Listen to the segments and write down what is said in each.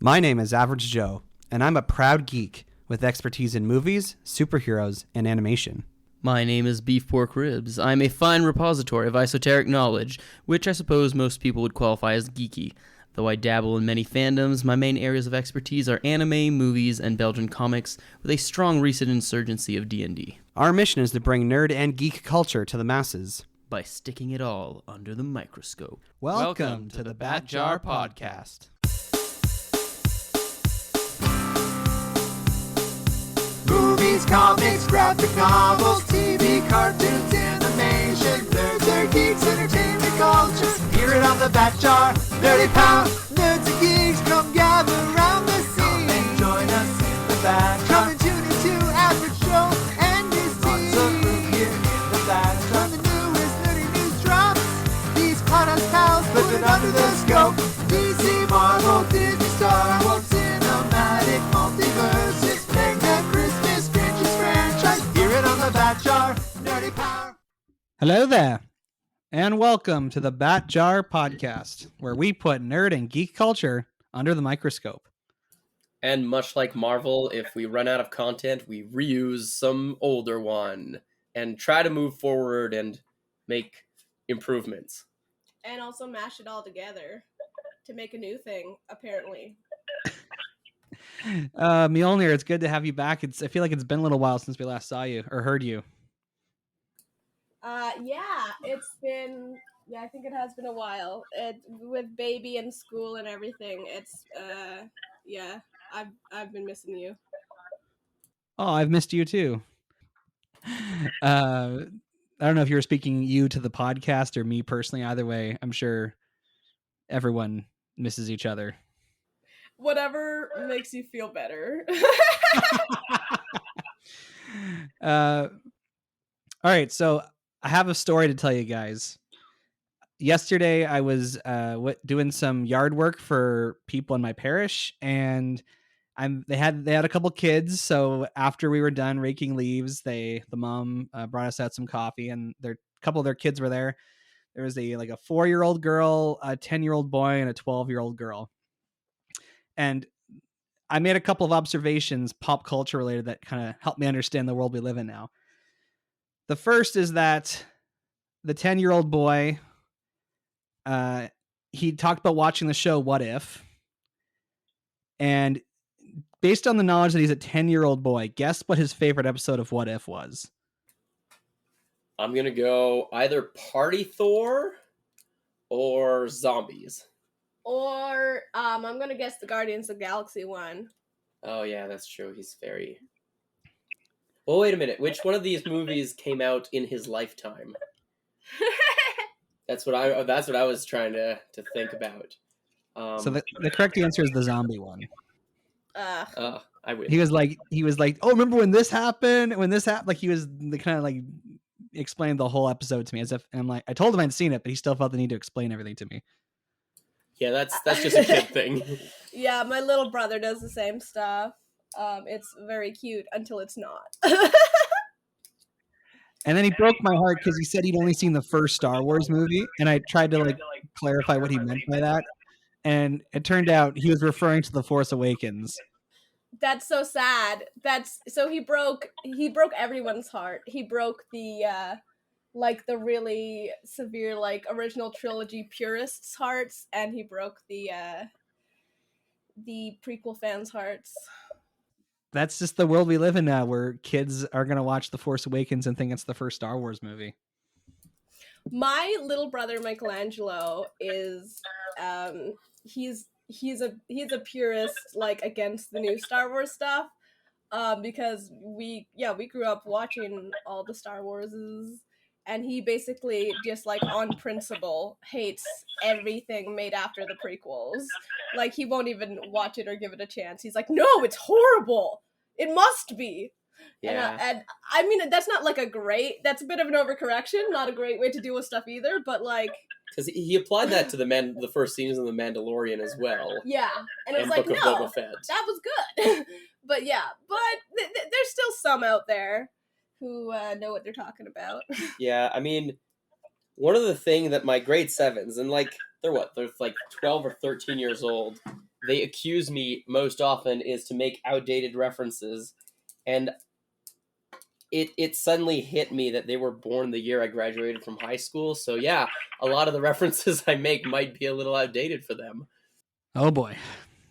My name is Average Joe, and I'm a proud geek with expertise in movies, superheroes, and animation. My name is Beef Pork Ribs. I'm a fine repository of esoteric knowledge, which I suppose most people would qualify as geeky. Though I dabble in many fandoms, my main areas of expertise are anime, movies, and Belgian comics, with a strong recent insurgency of D&D. Our mission is to bring nerd and geek culture to the masses by sticking it all under the microscope. Welcome to the Bat Jar Podcast. Movies, comics, graphic novels, TV, cartoons, animation, nerds are geeks, entertainment culture. Hear it on the Bat Jar, Nerdy Power. Nerds and geeks, come gather around the scene. Come and join us in the Bat Jar. Come and tune into Average Joe and his team. Lots of room here in the Bat Jar. When the newest nerdy news drops, these podcast pals put it under the scope. DC, Marvel, Disney, Star Wars, cinematic multiverse. It's mega Christmas, strangest franchise. Hear it on the Bat Jar, Nerdy Power. Hello there, and welcome to the Bat Jar Podcast, where we put nerd and geek culture under the microscope. And much like Marvel, if we run out of content, we reuse some older one and try to move forward and make improvements. And also mash it all together to make a new thing, apparently. Mjolnir, it's good to have you back. I feel like it's been a little while since we last saw you or heard you. I think it has been a while. With baby and school and everything, I've been missing you. Oh, I've missed you too. I don't know if you were speaking you to the podcast or me personally. Either way, I'm sure everyone misses each other. Whatever makes you feel better. All right, so I have a story to tell you guys. Yesterday, I was doing some yard work for people in my parish, and they had a couple kids. So after we were done raking leaves, the mom brought us out some coffee, and a couple of their kids were there. There was a 4-year-old girl, a 10-year-old boy, and a 12-year-old girl. And I made a couple of observations, pop culture related, that kind of helped me understand the world we live in now. The first is that the 10-year-old boy, he talked about watching the show What If? And based on the knowledge that he's a 10-year-old boy, guess what his favorite episode of What If was? I'm going to go either Party Thor or Zombies. Or I'm gonna guess the Guardians of the Galaxy one. Oh yeah, that's true. He's very... Well, wait a minute. Which one of these movies came out in his lifetime? That's what I was trying to think about. So the correct answer is the zombie one. I win. He was like, oh, remember when this happened? Like he was kind of like explained the whole episode to me as if, and I'm like, I told him I'd seen it, but he still felt the need to explain everything to me. Yeah, that's just a kid thing. Yeah, my little brother does the same stuff. It's very cute until it's not. And then he broke my heart because he said he'd only seen the first Star Wars movie, and I tried to clarify what he meant by that, and it turned out he was referring to The Force Awakens. That's so sad. So he broke everyone's heart. He broke the really severe original trilogy purists' hearts, and he broke the prequel fans' hearts. That's just the world we live in now, where kids are going to watch The Force Awakens and think it's the first Star Wars movie. My little brother Michelangelo is he's a purist against the new Star Wars stuff, because we grew up watching all the Star Warses, and he basically just on principle hates everything made after the prequels. He won't even watch it or give it a chance. He's like, no, it's horrible. It must be. Yeah. And I mean, that's not that's a bit of an overcorrection. Not a great way to deal with stuff either, but because he applied that to the first season of The Mandalorian as well. Yeah. And it was Book of no, Boba Fett. that was good. But yeah, there's still some out there who know what they're talking about. Yeah, I mean, one of the things that my grade 7s, and they're 12 or 13 years old, they accuse me most often is to make outdated references, and it suddenly hit me that they were born the year I graduated from high school. So yeah, a lot of the references I make might be a little outdated for them. Oh boy.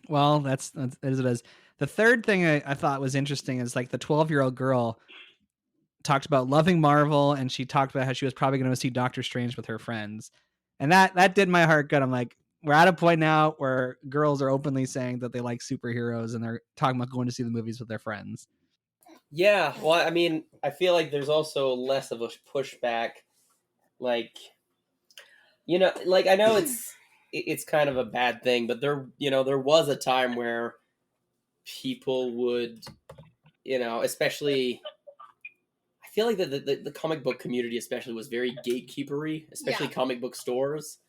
Well, that's as it is. The third thing I thought was interesting is like the 12-year-old girl talked about loving Marvel, and she talked about how she was probably going to see Doctor Strange with her friends, and that did my heart good. I'm like, we're at a point now where girls are openly saying that they like superheroes, and they're talking about going to see the movies with their friends. Yeah, well, I mean, I feel like there's also less of a pushback. Like, like I know it's kind of a bad thing, but there was a time where people would, especially. I feel like the comic book community especially was very gatekeepery, especially comic book stores.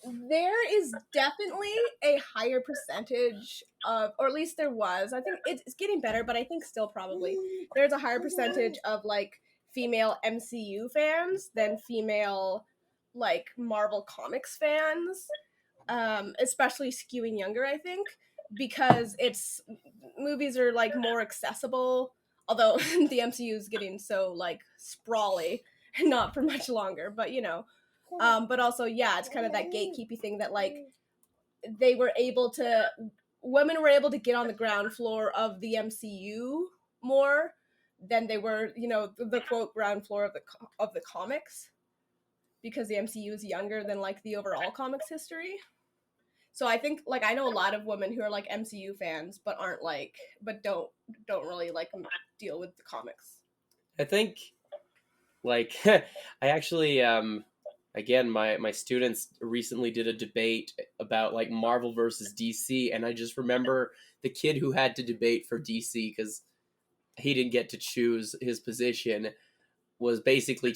There is definitely a higher percentage of, or at least there was, I think it's getting better, but I think still probably there's a higher percentage of like female MCU fans than female like Marvel Comics fans, especially skewing younger, I think, because it's movies are like more accessible, although the MCU is getting so like sprawly and not for much longer, but but also, yeah, it's kind of that gatekeeping thing that like women were able to get on the ground floor of the MCU more than they were, the quote ground floor of the comics, because the MCU is younger than like the overall comics history. So I think like I know a lot of women who are like MCU fans but don't really like deal with the comics. I think like I actually again, my students recently did a debate about like Marvel versus DC, and I just remember the kid who had to debate for DC because he didn't get to choose his position was basically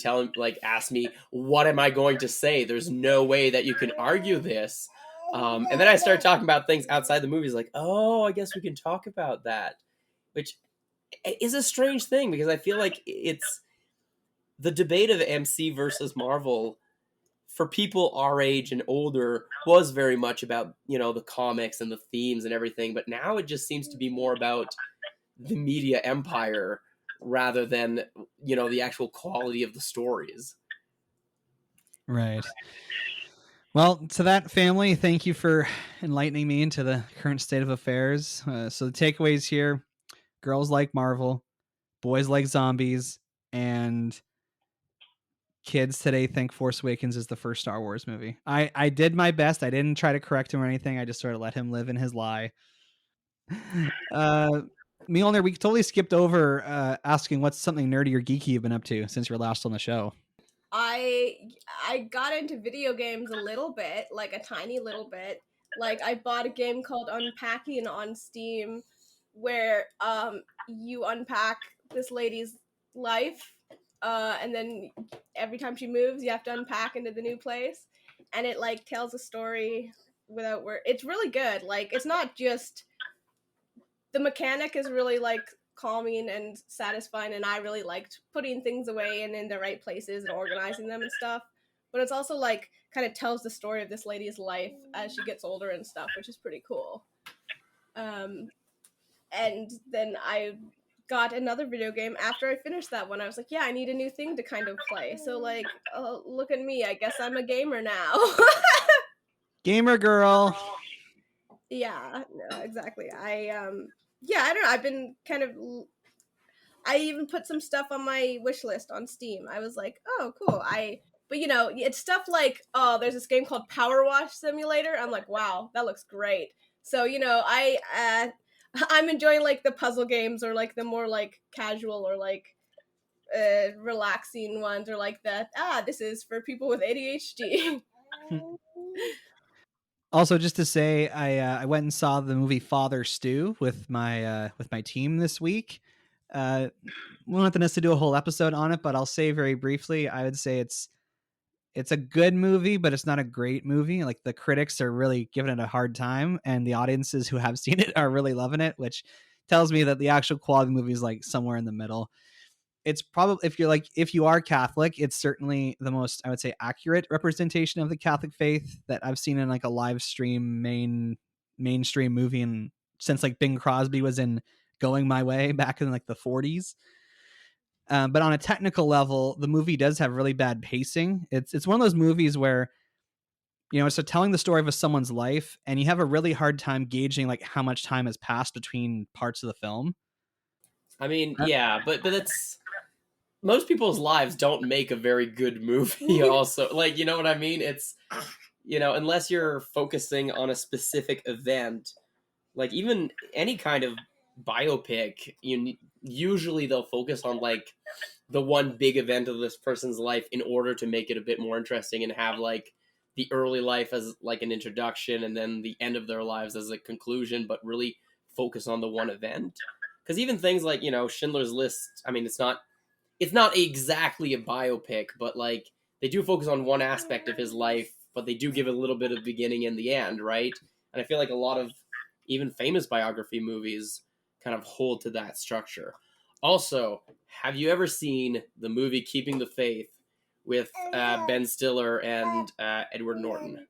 asked me, what am I going to say? There's no way that you can argue this. And then I started talking about things outside the movies, like, oh, I guess we can talk about that, which is a strange thing because I feel like it's the debate of MC versus Marvel for people our age and older was very much about, the comics and the themes and everything. But now it just seems to be more about the media empire rather than, the actual quality of the stories. Right. Well, to that family, thank you for enlightening me into the current state of affairs. So the takeaways here: girls like Marvel, boys like zombies, and kids today think Force Awakens is the first Star Wars movie. I did my best. I didn't try to correct him or anything. I just sort of let him live in his lie. Mjolnir, we totally skipped over asking what's something nerdy or geeky you've been up to since you're last on the show. I got into video games a little bit, like a tiny little bit. Like I bought a game called Unpacking on Steam, where you unpack this lady's life, and then every time she moves, you have to unpack into the new place, and it like tells a story without word. It's really good. Like it's not just the mechanic is really like calming and satisfying, and I really liked putting things away and in the right places and organizing them and stuff. But it's also like kind of tells the story of this lady's life as she gets older and stuff, which is pretty cool. And then I got another video game after I finished that one. I was like, yeah, I need a new thing to kind of play. So like, look at me. I guess I'm a gamer now. Gamer girl. Yeah, no, exactly. Yeah, I don't know. I've been kind of. I even put some stuff on my wish list on Steam. I was like, oh, cool. But it's stuff like, oh, there's this game called Power Wash Simulator. I'm like, wow, that looks great. So I'm enjoying like the puzzle games or like the more like casual or like relaxing ones, or like this is for people with ADHD. Also, just to say, I went and saw the movie Father Stew with my team this week. We don't have to do a whole episode on it, but I'll say very briefly, I would say it's a good movie, but it's not a great movie. Like the critics are really giving it a hard time, and the audiences who have seen it are really loving it, which tells me that the actual quality of the movie is like somewhere in the middle. It's probably, if you are Catholic, it's certainly the most, I would say, accurate representation of the Catholic faith that I've seen in like a live stream main mainstream movie since like Bing Crosby was in Going My Way back in like the 40s. But on a technical level, the movie does have really bad pacing. It's one of those movies where, it's telling the story of someone's life, and you have a really hard time gauging like how much time has passed between parts of the film. I mean, yeah, but that's most people's lives don't make a very good movie. Also, like, you know what I mean? It's, unless you're focusing on a specific event, like even any kind of biopic, usually they'll focus on like the one big event of this person's life in order to make it a bit more interesting, and have like the early life as like an introduction and then the end of their lives as a conclusion, but really focus on the one event. Because even things like, Schindler's List, I mean, it's not exactly a biopic, but like they do focus on one aspect of his life, but they do give a little bit of beginning and the end, right? And I feel like a lot of even famous biography movies kind of hold to that structure. Also, have you ever seen the movie Keeping the Faith with Ben Stiller and Edward Norton?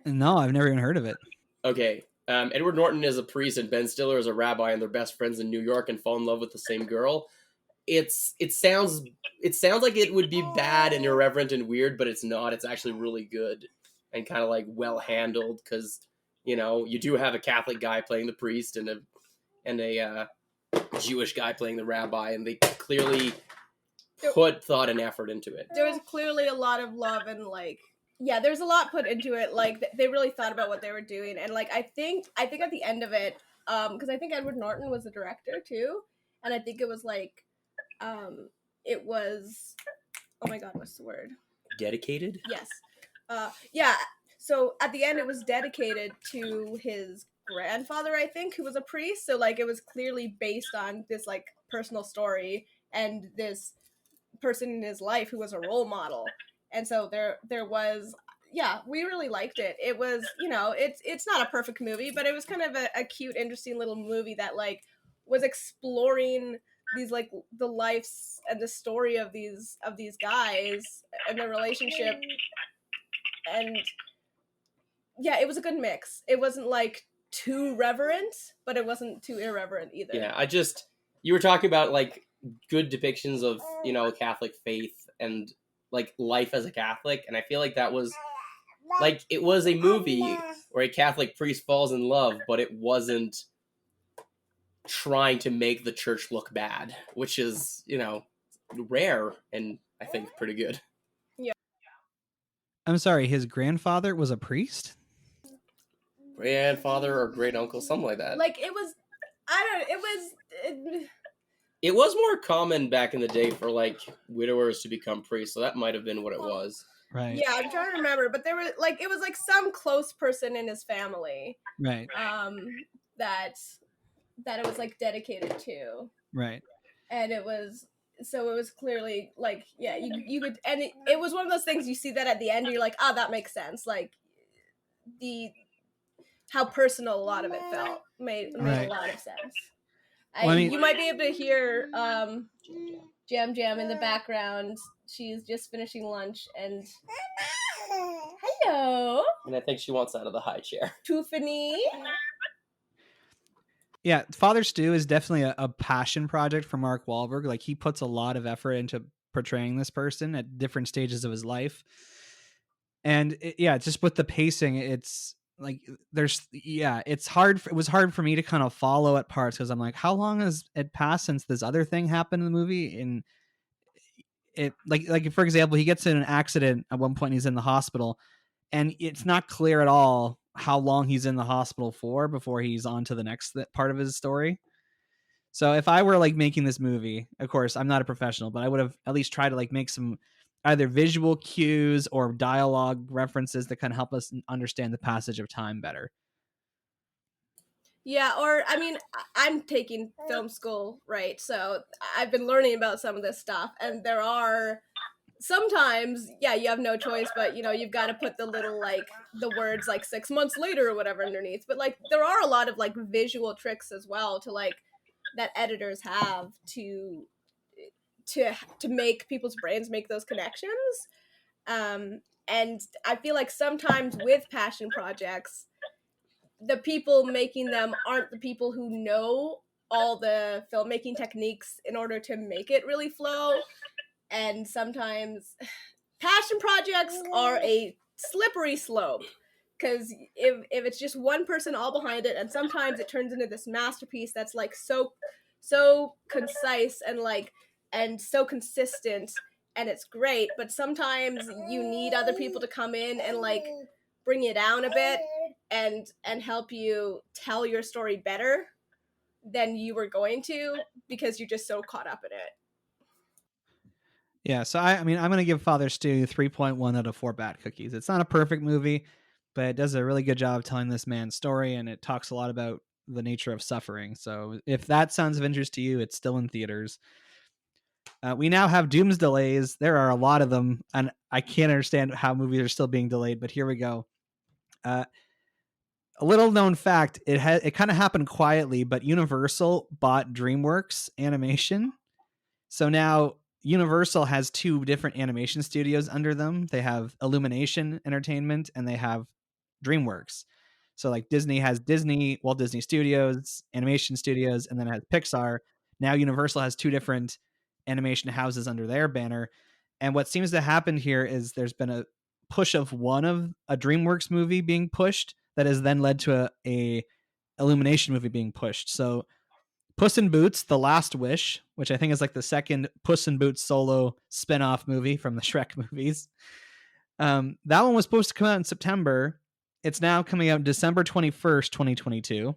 No, I've never even heard of it. Okay. Edward Norton is a priest and Ben Stiller is a rabbi, and they're best friends in New York and fall in love with the same girl. It sounds like it would be bad and irreverent and weird, but it's not. It's actually really good and kind of like well handled, because you do have a Catholic guy playing the priest and a Jewish guy playing the rabbi, and they clearly put thought and effort into it. There was clearly a lot of love and like, yeah, there's a lot put into it. Like they really thought about what they were doing, and like I think at the end of it, because I think Edward Norton was the director too, and I think it was like, it was, oh my god, what's the word? Dedicated? Yes. Yeah. So at the end, it was dedicated to his grandfather, I think, who was a priest. So like it was clearly based on this like personal story and this person in his life who was a role model. And so there was, yeah, we really liked it. It was, it's not a perfect movie, but it was kind of a cute, interesting little movie that like was exploring these like the lives and the story of these guys and their relationship. And yeah, it was a good mix. It wasn't like too reverent, but it wasn't too irreverent either. Yeah, you were talking about like good depictions of, Catholic faith and like life as a Catholic, and I feel like that was like, it was a movie where a Catholic priest falls in love, but it wasn't trying to make the church look bad, which is, rare and I think pretty good. Yeah. I'm sorry, his grandfather was a priest? Grandfather or great uncle, something like that. Like it was, it was more common back in the day for like widowers to become priests, so that might have been what it was. Right. Yeah, I'm trying to remember, but there was like, it was like some close person in his family. Right. That it was like dedicated to. Right. And it was clearly like, yeah, you could, and it was one of those things you see that at the end, you're like, oh, that makes sense. Like how personal a lot of it felt made right. a lot of sense. Well, you might be able to hear Jam in the background. She's just finishing lunch and hello. And I think she wants out of the high chair. Tiffany. Yeah, Father Stu is definitely a passion project for Mark Wahlberg. Like he puts a lot of effort into portraying this person at different stages of his life. And just with the pacing, it's like it's hard. It was hard for me to kind of follow at parts because I'm like, how long has it passed since this other thing happened in the movie? And it like for example, he gets in an accident at one point. And he's in the hospital, and it's not clear at all how long he's in the hospital for before he's on to the next part of his story. So if I were like making this movie, of course I'm not a professional, but I would have at least tried to like make some either visual cues or dialogue references that kind of help us understand the passage of time better. Yeah, or I mean, I'm taking film school, right? So I've been learning about some of this stuff, and there are sometimes, yeah, you have no choice, but you've got to put the little like the words like 6 months later or whatever underneath. But like there are a lot of like visual tricks as well to like that editors have to make people's brains make those connections. And I feel like sometimes with passion projects, the people making them aren't the people who know all the filmmaking techniques in order to make it really flow. And sometimes passion projects are a slippery slope, because if it's just one person all behind it, and sometimes it turns into this masterpiece that's like so concise and so consistent, and it's great, but sometimes you need other people to come in and like bring you down a bit and help you tell your story better than you were going to, because you're just so caught up in it. Yeah, so I mean, I'm going to give Father Stew 3.1 out of 4 bat cookies. It's not a perfect movie, but it does a really good job of telling this man's story, and it talks a lot about the nature of suffering. So if that sounds of interest to you, it's still in theaters. We now have Doomsdelays. There are a lot of them, and I can't understand how movies are still being delayed, but here we go. A little known fact, it kind of happened quietly, but Universal bought DreamWorks Animation. So now Universal has 2 different animation studios under them. They have Illumination Entertainment and they have DreamWorks. So like Disney has Walt Disney Studios, Animation Studios, and then it has Pixar. Now Universal has 2 different animation houses under their banner. And what seems to happen here is there's been a push of one of a DreamWorks movie being pushed that has then led to a Illumination movie being pushed. So Puss in Boots: The Last Wish, which I think is like the second Puss in Boots solo spin-off movie from the Shrek movies. That one was supposed to come out in September. It's now coming out December 21st, 2022,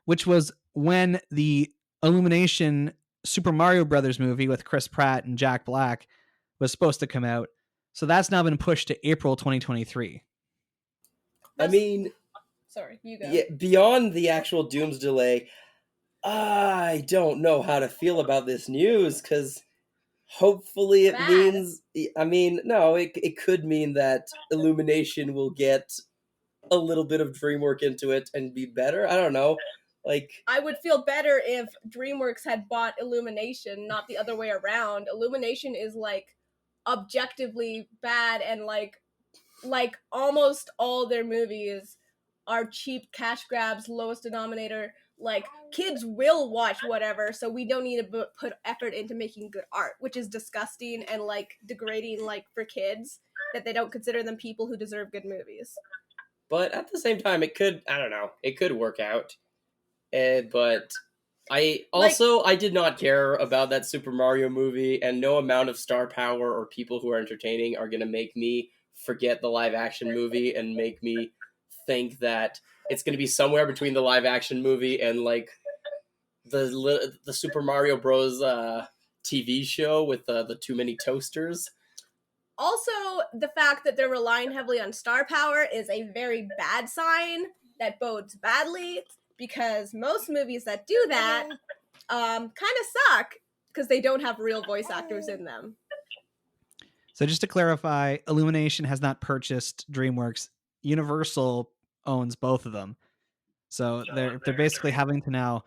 which was when the Illumination Super Mario Brothers movie with Chris Pratt and Jack Black was supposed to come out. So that's now been pushed to April 2023. I mean, sorry, you go. yeah, beyond the actual Doomsdelay, I don't know how to feel about this news, because hopefully it Bad. means, I mean, no, it could mean that Illumination will get a little bit of DreamWorks into it and be better. I don't know. Like, I would feel better if DreamWorks had bought Illumination, not the other way around. Illumination is like objectively bad, and like almost all their movies are cheap cash grabs, lowest denominator. Like, kids will watch whatever, so we don't need to put effort into making good art, which is disgusting and like degrading, like, for kids, that they don't consider them people who deserve good movies. but at the same time, it could, I don't know, it could work out. But I also, I did not care about that Super Mario movie, and no amount of star power or people who are entertaining are going to make me forget the live action movie and make me think that it's going to be somewhere between the live action movie and like the Super Mario Bros. TV show with the too many toasters. Also, the fact that they're relying heavily on star power is a very bad sign that bodes badly, because most movies that do that kind of suck because they don't have real voice actors in them. So just to clarify, Illumination has not purchased DreamWorks. Universal owns both of them. So they're basically having to now,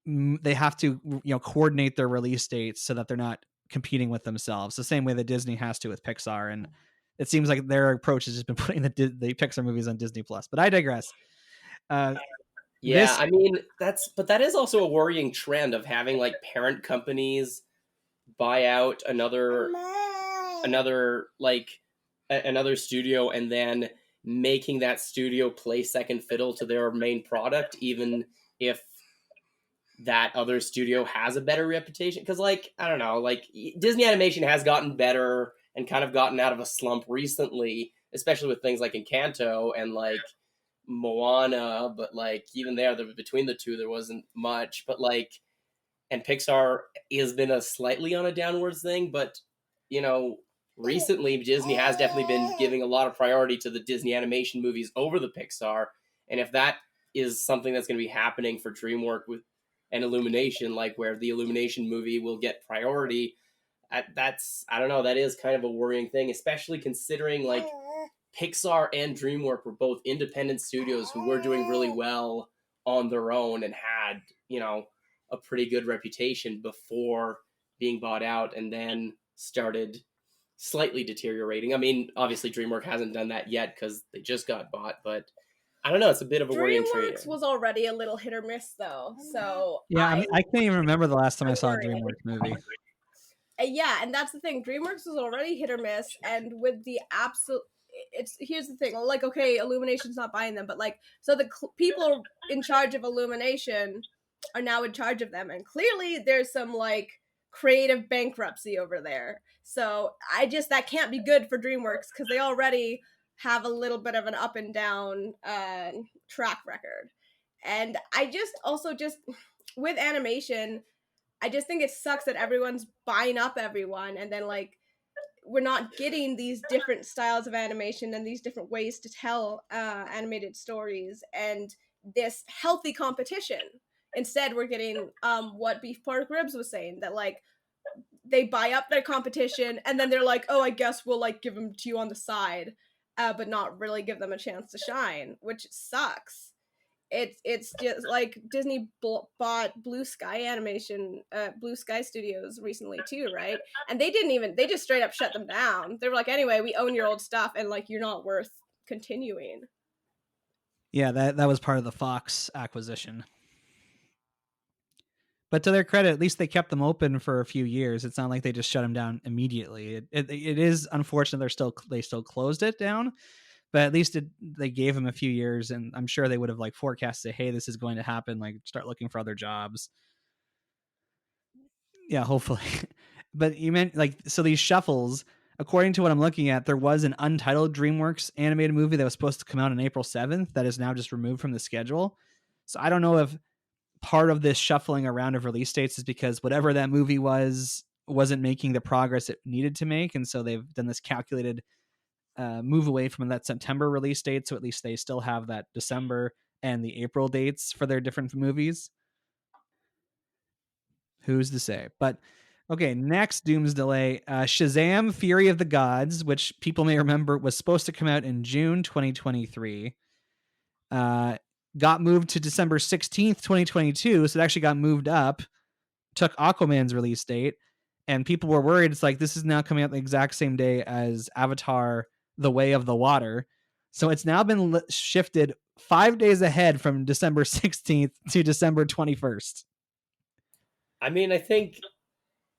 they have to, coordinate their release dates so that they're not competing with themselves the same way that Disney has to with Pixar. And it seems like their approach has just been putting the Pixar movies on Disney Plus. But I digress. I mean, that is also a worrying trend of having like parent companies buy out another studio and then making that studio play second fiddle to their main product, even if that other studio has a better reputation. Because, like, I don't know, like, Disney Animation has gotten better and kind of gotten out of a slump recently, especially with things like Encanto and like Moana, but like even there, between the two there wasn't much. But like, and Pixar has been a slightly on a downwards thing, but recently Disney has definitely been giving a lot of priority to the Disney animation movies over the Pixar. And if that is something that's going to be happening for DreamWorks with an Illumination, like where the Illumination movie will get priority, that's, I don't know, that is kind of a worrying thing, especially considering like Pixar and DreamWorks were both independent studios who were doing really well on their own and had, a pretty good reputation before being bought out, and then started slightly deteriorating. I mean, obviously DreamWorks hasn't done that yet because they just got bought, but I don't know. It's a bit of a worrying trade. DreamWorks was already a little hit or miss, though. So Yeah, I mean, I can't even remember the last time I saw a worried. DreamWorks movie. Yeah, and that's the thing. DreamWorks was already hit or miss, and with the absolute, here's the thing. Like, okay, Illumination's not buying them, but like, so the people in charge of Illumination are now in charge of them, and clearly there's some like creative bankruptcy over there. So that can't be good for DreamWorks because they already have a little bit of an up and down track record, and I just also just with animation. I just think it sucks that everyone's buying up everyone, and then like we're not getting these different styles of animation and these different ways to tell animated stories and this healthy competition. Instead, we're getting what Beef Pork Ribs was saying, that like they buy up their competition and then they're like, oh, I guess we'll like give them to you on the side, but not really give them a chance to shine, which sucks. It's just like Disney bought Blue Sky Blue Sky Studios recently too, right? And they just straight up shut them down. They were like, anyway, we own your old stuff, and like you're not worth continuing. Yeah, that was part of the Fox acquisition. But to their credit, at least they kept them open for a few years. It's not like they just shut them down immediately. It is unfortunate they still closed it down, but at least they gave them a few years, and I'm sure they would have like forecasted, hey, this is going to happen, like start looking for other jobs. Yeah, hopefully. But you meant like, so these shuffles, according to what I'm looking at, there was an untitled DreamWorks animated movie that was supposed to come out on April 7th that is now just removed from the schedule. So I don't know if part of this shuffling around of release dates is because whatever that movie wasn't making the progress it needed to make, and so they've done this calculated move away from that September release date, so at least they still have that December and the April dates for their different movies. Who's to say? But okay, next Doomsdelay, Shazam Fury of the Gods, which people may remember was supposed to come out in June 2023. Got moved to December 16th, 2022. So it actually got moved up, took Aquaman's release date. And people were worried. It's like, this is now coming out the exact same day as Avatar, The Way of the Water. So it's now been shifted 5 days ahead from December 16th to December 21st. I mean, I think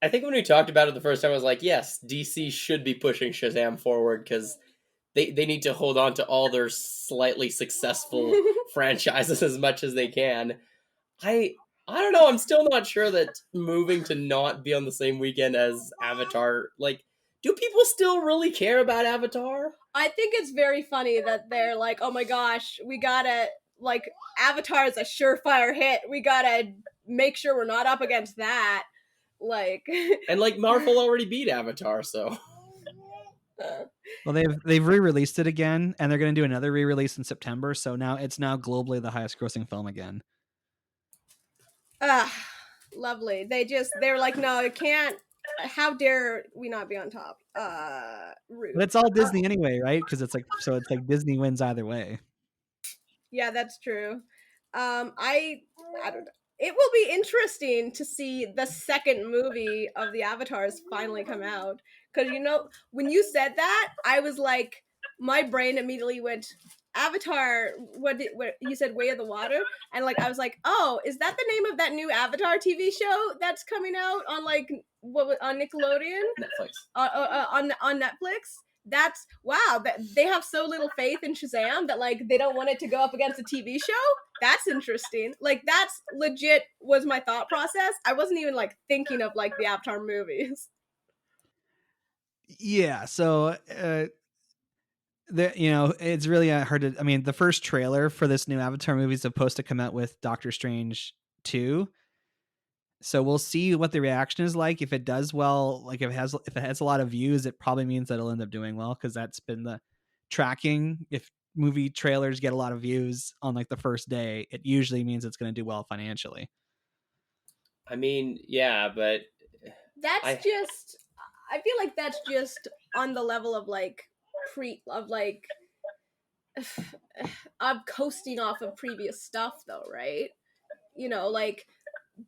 when we talked about it the first time, I was like, yes, DC should be pushing Shazam forward because they need to hold on to all their slightly successful franchises as much as they can. I don't know. I'm still not sure that moving to not be on the same weekend as Avatar, like, do people still really care about Avatar? I think it's very funny that they're like, oh my gosh, we gotta, like, Avatar is a surefire hit. We gotta make sure we're not up against that. Like, and like Marvel already beat Avatar, so. Well, they've re-released it again, and they're going to do another re-release in September. So now it's globally the highest-grossing film again. Lovely. They're like, no, it can't. How dare we not be on top? Rude. But it's all Disney anyway, right? Because it's like Disney wins either way. Yeah, that's true. I don't know. It will be interesting to see the second movie of the Avatars finally come out. Because, when you said that, I was like, my brain immediately went, Avatar, what you said, Way of the Water? And, like, I was like, oh, is that the name of that new Avatar TV show that's coming out on, like, on Nickelodeon? Netflix. On Netflix? That's, wow, they have so little faith in Shazam that, like, they don't want it to go up against a TV show? That's interesting. Like, that's legit was my thought process. I wasn't even, like, thinking of, like, the Avatar movies. Yeah, so, it's really hard to, I mean, the first trailer for this new Avatar movie is supposed to come out with Doctor Strange 2. So we'll see what the reaction is like. If it does well, like if it has a lot of views, it probably means that it'll end up doing well, because that's been the tracking. If movie trailers get a lot of views on like the first day, it usually means it's going to do well financially. I mean, yeah, but I feel like that's just on the level of like I'm coasting off of previous stuff though, right? Like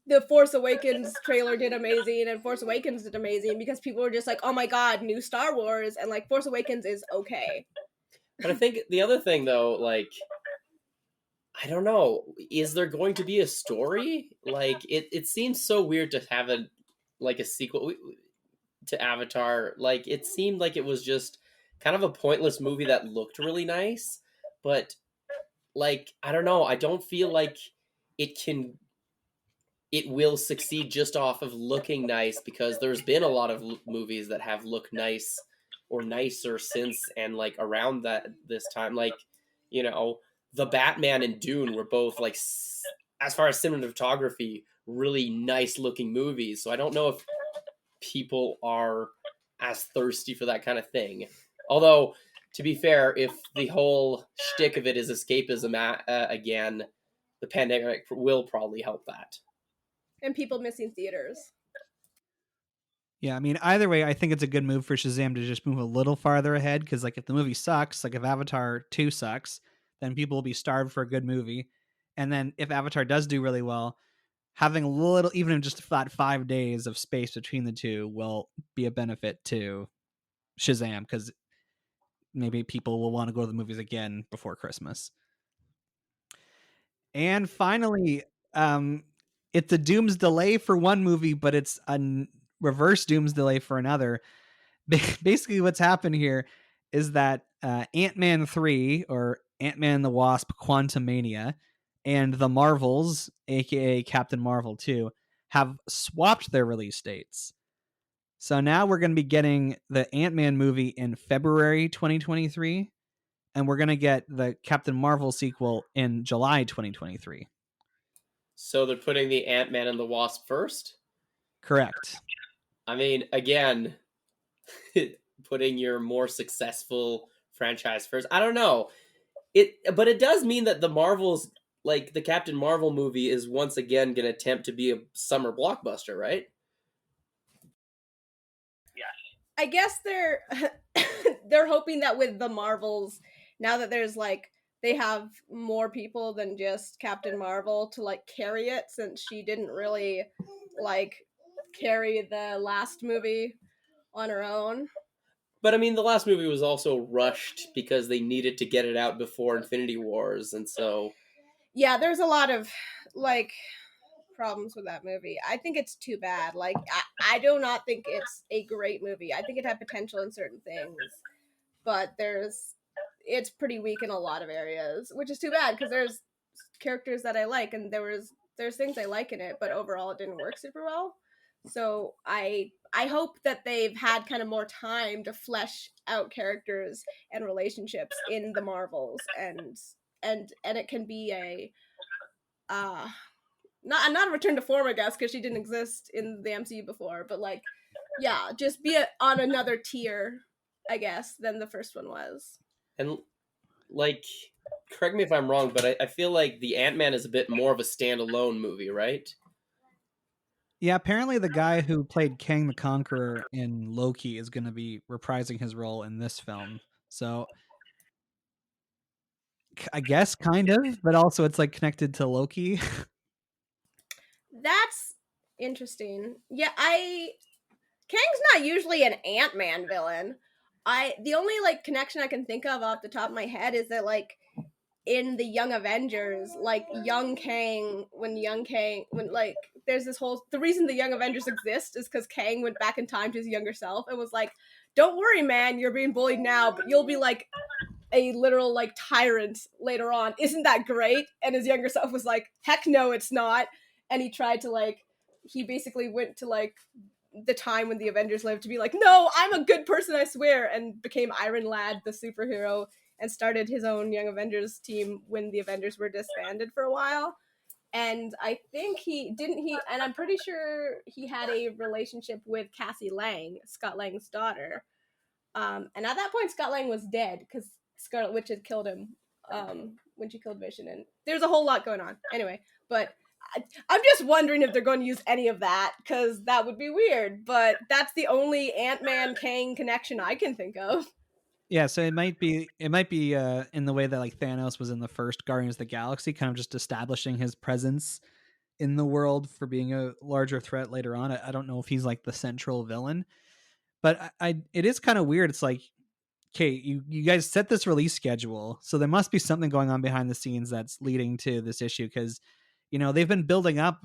the Force Awakens trailer did amazing, and Force Awakens did amazing because people were just like, oh my god, new Star Wars, and like Force Awakens is okay. But I think the other thing though, like, I don't know. Is there going to be a story? Like it seems so weird to have a sequel to Avatar. Like it seemed like it was just kind of a pointless movie that looked really nice, but like I don't know. I don't feel like it can it will succeed just off of looking nice because there's been a lot of movies that have looked nice or nicer since and like around that this time like the Batman and Dune were both like as far as cinematography really nice looking movies, so I don't know if people are as thirsty for that kind of thing. Although to be fair, if the whole shtick of it is escapism again, the pandemic will probably help that. And people missing theaters. Yeah, I mean, either way, I think it's a good move for Shazam to just move a little farther ahead because, like, if the movie sucks, like if Avatar 2 sucks, then people will be starved for a good movie. And then if Avatar does do really well, having a little, even just that 5 days of space between the two will be a benefit to Shazam because maybe people will want to go to the movies again before Christmas. And finally, it's a Doomsdelay for one movie, but it's a reverse Doomsdelay for another. Basically, what's happened here is that Ant-Man 3, or Ant-Man and the Wasp Quantumania, and the Marvels, aka Captain Marvel 2, have swapped their release dates. So now we're going to be getting the Ant-Man movie in February 2023, and we're going to get the Captain Marvel sequel in July 2023. So they're putting the Ant-Man and the Wasp first? Correct. I mean, again, putting your more successful franchise first. I don't know. But it does mean that the Marvels, like the Captain Marvel movie, is once again going to attempt to be a summer blockbuster, right? I guess they're they're hoping that with the Marvels, now that there's like they have more people than just Captain Marvel to like carry it, since she didn't really like carry the last movie on her own. But I mean, the last movie was also rushed because they needed to get it out before Infinity Wars, and so Yeah, there's a lot of like problems with that movie. I think it's too bad. Like I do not think it's a great movie. I think it had potential in certain things, but it's pretty weak in a lot of areas, which is too bad because there's characters that I like and there's things I like in it, but overall it didn't work super well. So I hope that they've had kind of more time to flesh out characters and relationships in the Marvels, and it can be a not a return to form, I guess, because she didn't exist in the MCU before, but like, yeah, just be on another tier, I guess, than the first one was. and like, correct me if I'm wrong, but I feel like the Ant-Man is a bit more of a standalone movie, right? Yeah, apparently the guy who played Kang the Conqueror in Loki is going to be reprising his role in this film. So I guess kind of, but also it's like connected to Loki. That's interesting. Yeah, Kang's not usually an Ant-Man villain. The only like connection I can think of off the top of my head is that like in the Young Avengers, like when like there's this whole the reason the Young Avengers exist is because Kang went back in time to his younger self and was like, "Don't worry, man, you're being bullied now, but you'll be like a literal like tyrant later on. Isn't that great?" And his younger self was like, "Heck no, it's not." And he basically went to like the time when the Avengers lived to be like, "No, I'm a good person, I swear," and became Iron Lad, the superhero, and started his own Young Avengers team when the Avengers were disbanded for a while. And I think and I'm pretty sure he had a relationship with Cassie Lang, Scott Lang's daughter. And at that point, Scott Lang was dead because Scarlet Witch had killed him when she killed Vision. And there's a whole lot going on. Anyway, but I'm just wondering if they're going to use any of that because that would be weird. But that's the only Ant-Man Kang connection I can think of. Yeah, so it might be in the way that like Thanos was in the first Guardians of the Galaxy, kind of just establishing his presence in the world for being a larger threat later on. I don't know if he's like the central villain, but it is kind of weird. It's like okay, you guys set this release schedule, so there must be something going on behind the scenes that's leading to this issue, because they've been building up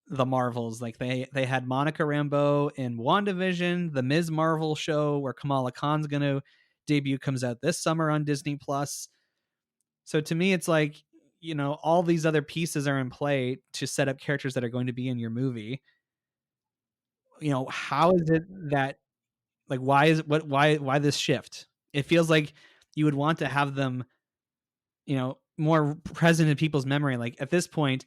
the Marvels. Like they had Monica Rambeau in WandaVision, the Ms. Marvel show where Kamala Khan's gonna debut comes out this summer on Disney Plus. So to me, it's like, all these other pieces are in play to set up characters that are going to be in your movie. How is it that, like, why this shift? It feels like you would want to have them, more present in people's memory. Like at this point,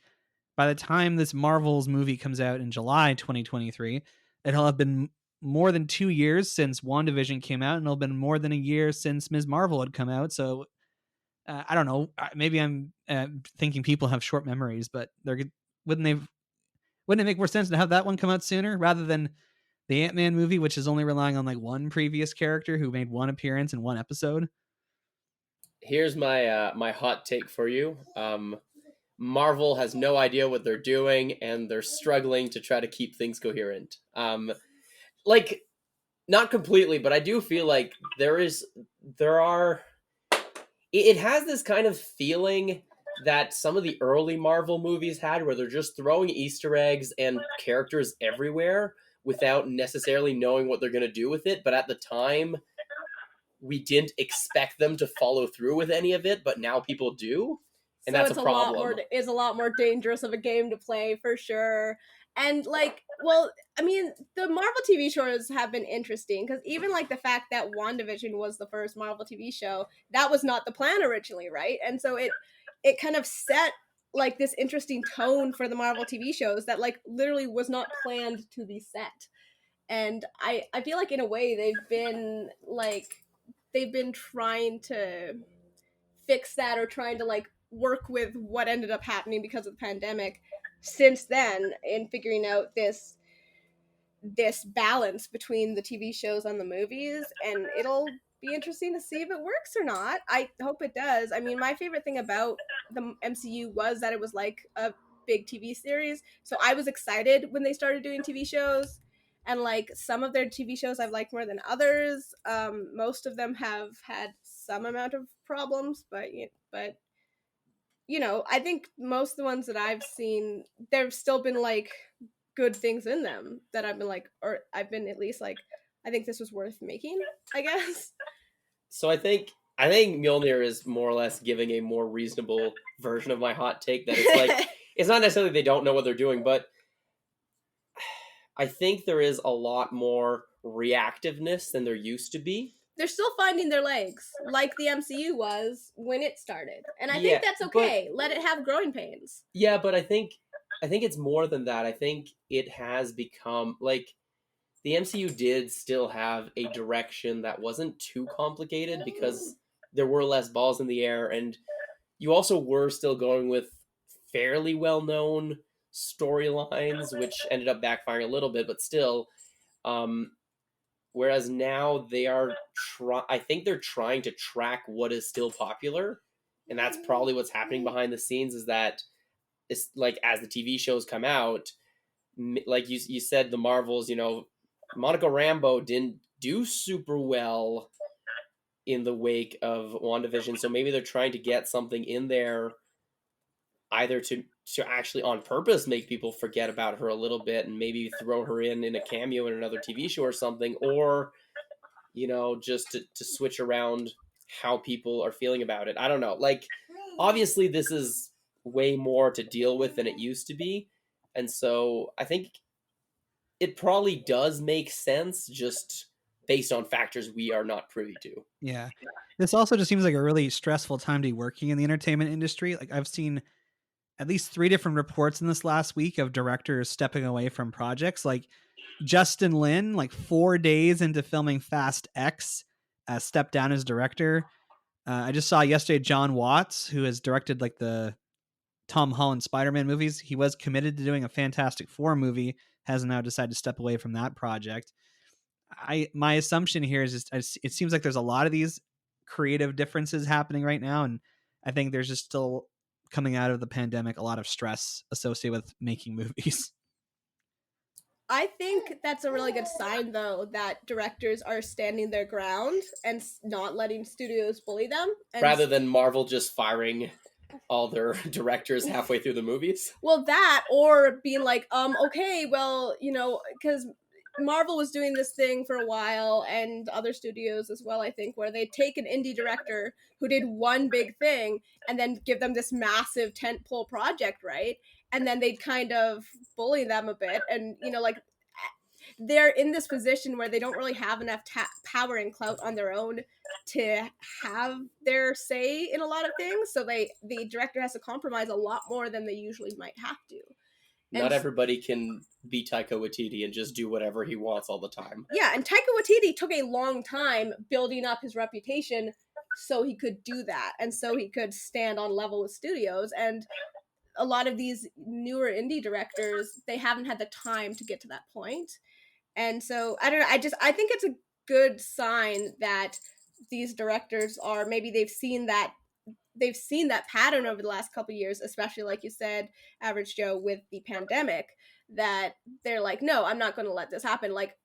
by the time this Marvel's movie comes out in July 2023, it'll have been more than 2 years since WandaVision came out, and it'll have been more than a year since Ms. Marvel had come out. So I don't know. Maybe I'm thinking people have short memories, but wouldn't they? Wouldn't it make more sense to have that one come out sooner rather than the Ant-Man movie, which is only relying on like one previous character who made one appearance in one episode? Here's my my hot take for you. Marvel has no idea what they're doing, and they're struggling to try to keep things coherent. Like, not completely, but I do feel like there are. It has this kind of feeling that some of the early Marvel movies had, where they're just throwing Easter eggs and characters everywhere without necessarily knowing what they're going to do with it. But at the time, we didn't expect them to follow through with any of it, but now people do. And so that's it's a problem. a lot more dangerous of a game to play for sure. And like, well, I mean, the Marvel TV shows have been interesting because even like the fact that WandaVision was the first Marvel TV show, that was not the plan originally, right? And so it kind of set like this interesting tone for the Marvel TV shows that like literally was not planned to be set. And I feel like in a way they've been trying to fix that or trying to like work with what ended up happening because of the pandemic since then in figuring out this balance between the TV shows and the movies, and it'll be interesting to see if it works or not. I hope it does. I mean, my favorite thing about the MCU was that it was like a big TV series, so I was excited when they started doing TV shows, and like some of their TV shows I've liked more than others. Most of them have had some amount of problems, but I think most of the ones that I've seen, there've still been like good things in them that I've been like, or I've been at least like, I think this was worth making, I guess. So I think Mjolnir is more or less giving a more reasonable version of my hot take, that it's like it's not necessarily they don't know what they're doing, but I think there is a lot more reactiveness than there used to be. They're still finding their legs, like the MCU was when it started, and I Yeah, think that's okay. Let it have growing pains. Yeah, but I think it's more than that. I think it has become like the MCU did still have a direction that wasn't too complicated because there were less balls in the air, and you also were still going with fairly well-known storylines, which ended up backfiring a little bit, but still. Whereas now they are, I think they're trying to track what is still popular, and that's probably what's happening behind the scenes. Is that it's like as the TV shows come out, like you said, the Marvels, Monica Rambeau didn't do super well in the wake of WandaVision, so maybe they're trying to get something in there, either to actually on purpose make people forget about her a little bit and maybe throw her in a cameo in another TV show or something, or just to switch around how people are feeling about it. I don't know. Like, obviously this is way more to deal with than it used to be, and so I think it probably does make sense just based on factors we are not privy to. Yeah. This also just seems like a really stressful time to be working in the entertainment industry. Like I've seen at least 3 different reports in this last week of directors stepping away from projects. Like Justin Lin, like 4 days into filming Fast X, stepped down as director. I just saw yesterday John Watts, who has directed like the Tom Holland Spider-Man movies. He was committed to doing a Fantastic Four movie, has now decided to step away from that project. My assumption here is just it seems like there's a lot of these creative differences happening right now, and I think there's just still, coming out of the pandemic, a lot of stress associated with making movies. I think that's a really good sign, though, that directors are standing their ground and not letting studios bully them. And Rather than Marvel just firing all their directors halfway through the movies. well, that, or being like, okay, well, because Marvel was doing this thing for a while, and other studios as well, I think, where they take an indie director who did one big thing and then give them this massive tentpole project, right? And then they'd kind of bully them a bit, and like they're in this position where they don't really have enough power and clout on their own to have their say in a lot of things. So the director has to compromise a lot more than they usually might have to. Not everybody can be Taika Waititi and just do whatever he wants all the time. Yeah, and Taika Waititi took a long time building up his reputation so he could do that, and so he could stand on level with studios. And a lot of these newer indie directors, they haven't had the time to get to that point. And so I don't know, I think it's a good sign that these directors are, maybe they've seen that pattern over the last couple of years, especially like you said, Average Joe, with the pandemic, that they're like, no, I'm not going to let this happen. Like,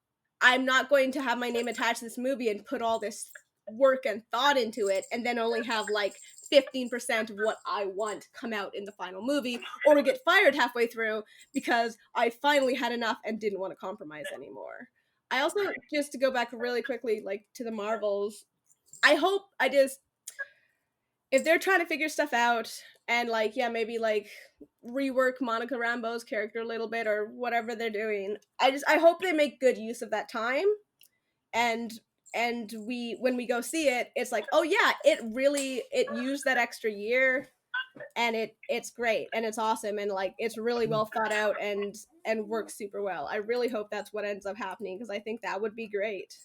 I'm not going to have my name attached to this movie and put all this work and thought into it and then only have like 15% of what I want come out in the final movie, or get fired halfway through because I finally had enough and didn't want to compromise anymore. I also, just to go back really quickly, like, to the Marvels, if they're trying to figure stuff out and like, yeah, maybe like rework Monica Rambeau's character a little bit or whatever they're doing, I hope they make good use of that time, and when we go see it, it's like, oh yeah, it used that extra year, and it's great and it's awesome and like it's really well thought out and works super well. I really hope that's what ends up happening, because I think that would be great.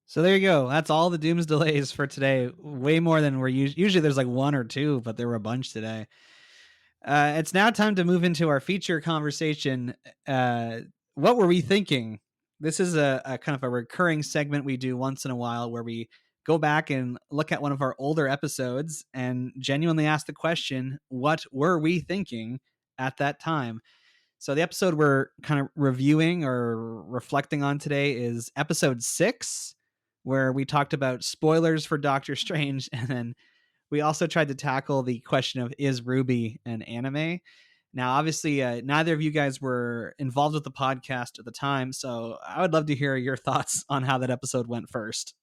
So there you go. That's all the Doomsdelays for today. Way more than we're usually. There's like one or two, but there were a bunch today. It's now time to move into our feature conversation. What were we thinking? This is a kind of a recurring segment we do once in a while, where we go back and look at one of our older episodes and genuinely ask the question, what were we thinking at that time? So the episode we're kind of reviewing or reflecting on today is episode 6, where we talked about spoilers for Doctor Strange, and then we also tried to tackle the question of, is RWBY an anime? Now, obviously, neither of you guys were involved with the podcast at the time, so I would love to hear your thoughts on how that episode went first.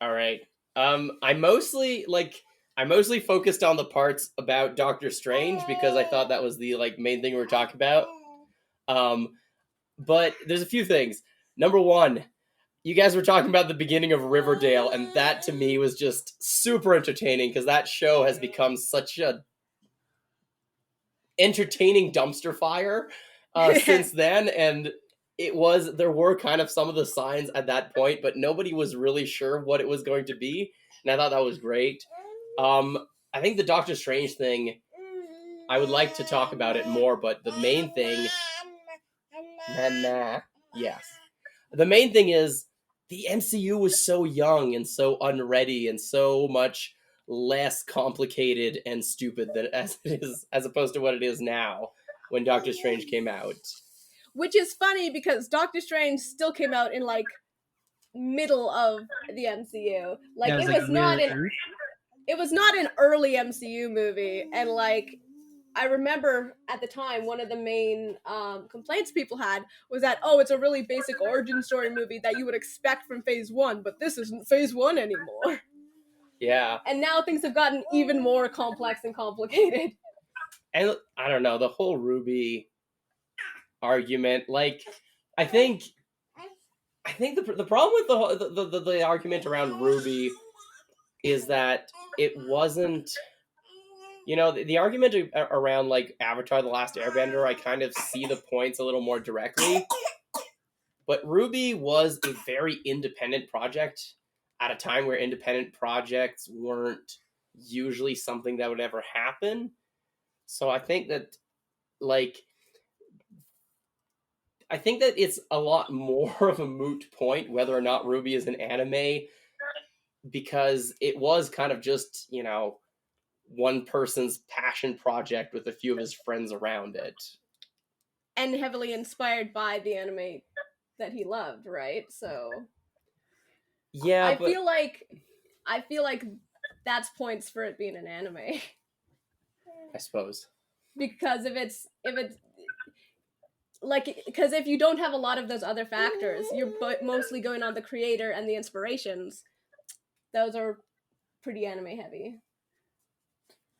All right. I mostly focused on the parts about Doctor Strange because I thought that was the like main thing we were talking about. But there's a few things. Number one, you guys were talking about the beginning of Riverdale, and that to me was just super entertaining because that show has become such a entertaining dumpster fire since then, and there were kind of some of the signs at that point, but nobody was really sure what it was going to be, and I thought that was great. I think the Doctor Strange thing, I would like to talk about it more, but the main thing, yes, the main thing is the MCU was so young and so unready and so much less complicated and stupid than as opposed to what it is now when Doctor Strange came out. Which is funny because Doctor Strange still came out in like middle of the MCU. Like, yeah, it was not an early MCU movie, and like I remember at the time one of the main complaints people had was that, oh, it's a really basic origin story movie that you would expect from Phase 1, but this isn't Phase 1 anymore. Yeah. And now things have gotten even more complex and complicated. And I don't know, the whole RWBY argument, like, I think the problem with the argument around RWBY is that it wasn't, the argument around like Avatar: The Last Airbender, I kind of see the points a little more directly, but RWBY was a very independent project at a time where independent projects weren't usually something that would ever happen. So I think that it's a lot more of a moot point whether or not RWBY is an anime, because it was kind of just, one person's passion project with a few of his friends around it. and heavily inspired by the anime that he loved, right? So Yeah, I but feel like that's points for it being an anime. I suppose. Because if it's like, because if you don't have a lot of those other factors, you're mostly going on the creator and the inspirations. Those are pretty anime heavy.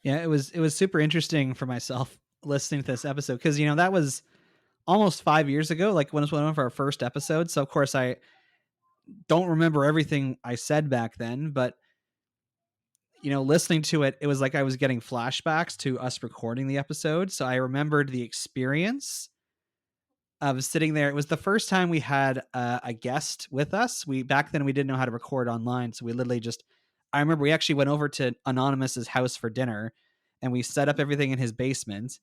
Yeah, it was super interesting for myself listening to this episode because that was almost 5 years ago, like when it was one of our first episodes. So of course I don't remember everything I said back then, but listening to it, it was like I was getting flashbacks to us recording the episode. So I remembered the experience of sitting there. It was the first time we had a guest with us. Back then we didn't know how to record online, so we literally just. I remember we actually went over to Anonymous's house for dinner, and we set up everything in his basement.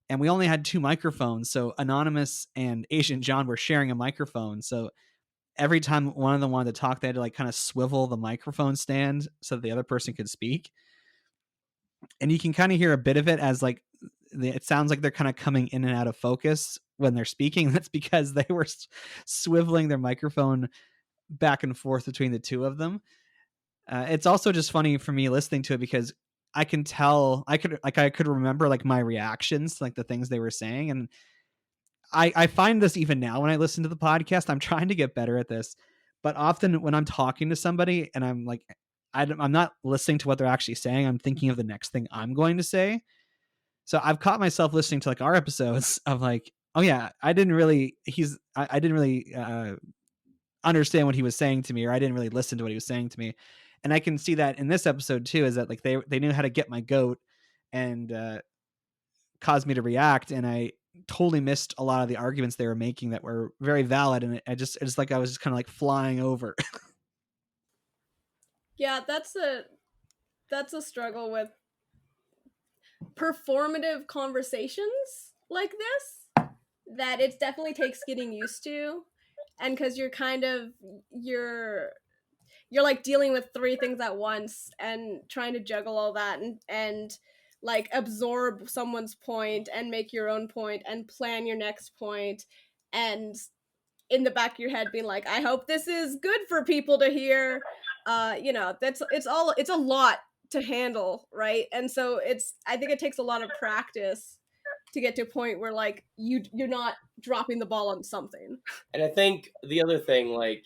And we only had 2 microphones, so Anonymous and Agent John were sharing a microphone. So every time one of them wanted to talk, they had to like kind of swivel the microphone stand so that the other person could speak. And you can kind of hear a bit of it as like it sounds like they're kind of coming in and out of focus when they're speaking. That's because they were swiveling their microphone back and forth between the 2 of them. It's also just funny for me listening to it because I can tell I could remember like my reactions to like the things they were saying. And I find this even now when I listen to the podcast. I'm trying to get better at this, but often when I'm talking to somebody and I'm like, I'm not listening to what they're actually saying, I'm thinking of the next thing I'm going to say. So I've caught myself listening to like our episodes of like, oh yeah, I didn't really understand what he was saying to me, or I didn't really listen to what he was saying to me. And I can see that in this episode too, is that like they knew how to get my goat and caused me to react, and I totally missed a lot of the arguments they were making that were very valid, and it's like I was just kind of like flying over. Yeah, that's a struggle with performative conversations like this, that it definitely takes getting used to. And because you're like dealing with 3 things at once and trying to juggle all that and like absorb someone's point and make your own point and plan your next point, and in the back of your head being like, I hope this is good for people to hear. It's a lot to handle, right? And so I think it takes a lot of practice to get to a point where like you're not dropping the ball on something. And I think the other thing, like,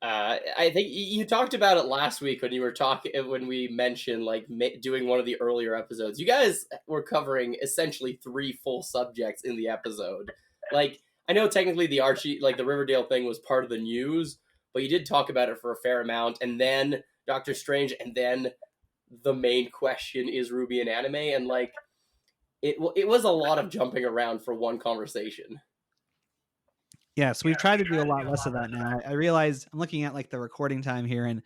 I think you talked about it last week when you were talking when we mentioned like doing one of the earlier episodes. You guys were covering essentially 3 full subjects in the episode. Like, I know technically the Archie, like the Riverdale thing, was part of the news, but you did talk about it for a fair amount, and then Doctor Strange, and then the main question is Ruby and anime, and like it was a lot of jumping around for one conversation. Yes, we've tried to do a lot less of that now. I realize I'm looking at like the recording time here, and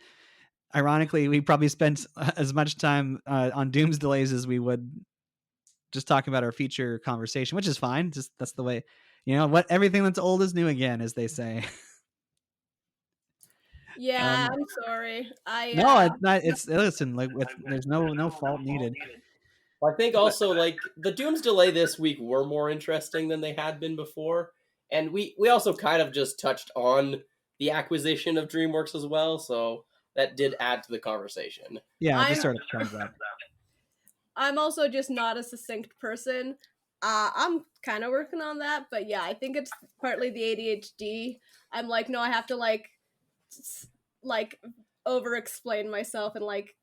ironically, we probably spent as much time on Doomsdelays as we would just talking about our feature conversation, which is fine. Just that's the way, what everything that's old is new again, as they say. Yeah, I'm sorry. No, it's not. It's listen, like there's no fault needed. I think also like the Doomsdelay this week were more interesting than they had been before, and we also kind of just touched on the acquisition of DreamWorks as well, so that did add to the conversation. Yeah, just sort of comes up. I'm also just not a succinct person. I'm kind of working on that, but yeah, I think it's partly the ADHD. I'm like, no, I have to like over explain myself and like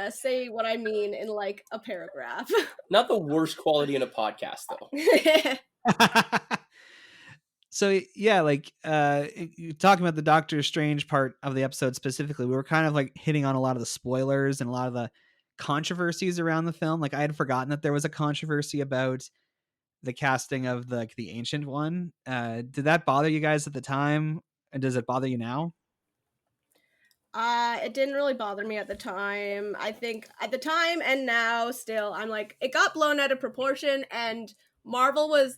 say what I mean in like a paragraph. Not the worst quality in a podcast though. So yeah, like talking about the Doctor Strange part of the episode specifically, we were kind of like hitting on a lot of the spoilers and a lot of the controversies around the film. Like I had forgotten that there was a controversy about the casting of the Ancient One. Did that bother you guys at the time, and does it bother you now? It didn't really bother me at the time. I think at the time and now still, I'm like, it got blown out of proportion, and Marvel was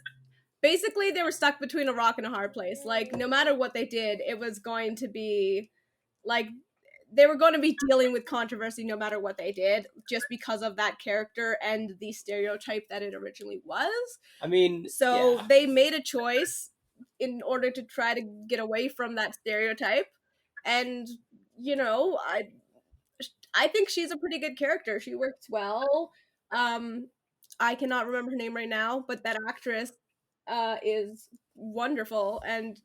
basically, they were stuck between a rock and a hard place. Like, no matter what they did, it was going to be like they were going to be dealing with controversy no matter what they did, just because of that character and the stereotype that it originally was. I mean, So yeah. they made a choice in order to try to get away from that stereotype. And, you know, I think she's a pretty good character. She works well. I cannot remember her name right now, but that actress is wonderful and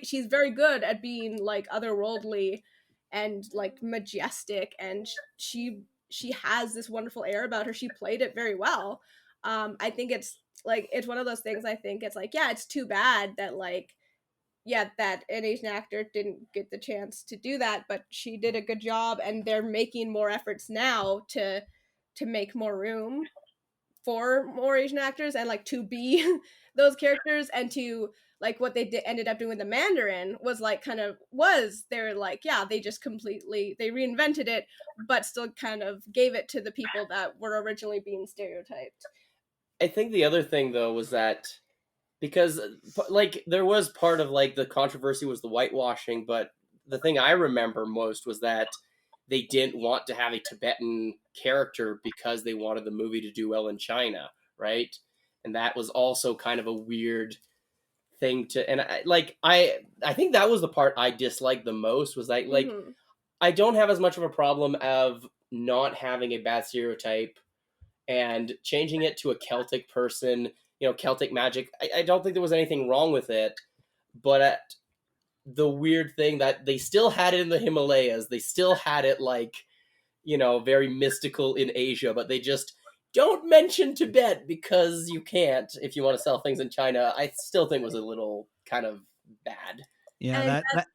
she's very good at being like otherworldly and like majestic, and she has this wonderful air about her. She played it very well. I think it's one of those things. I think it's like, yeah, it's too bad that like, yeah, that an Asian actor didn't get the chance to do that, but she did a good job, and they're making more efforts now to make more room for more Asian actors and like to be those characters, and to like what they ended up doing with the Mandarin was like they're like, yeah, they just completely they reinvented it, but still kind of gave it to the people that were originally being stereotyped. I think the other thing though was that because like there was part of like the controversy was the whitewashing, but the thing I remember most was that they didn't want to have a Tibetan character because they wanted the movie to do well in China, right? And that was also kind of a weird thing to, and I think that was the part I disliked the most, was like Mm-hmm. I don't have as much of a problem of not having a bad stereotype and changing it to a Celtic person, Celtic magic. I don't think there was anything wrong with it, but the weird thing that they still had it in the Himalayas, they still had it like, very mystical in Asia, but they just don't mention Tibet because you can't if you want to sell things in China. I still think was a little kind of bad. Yeah, And that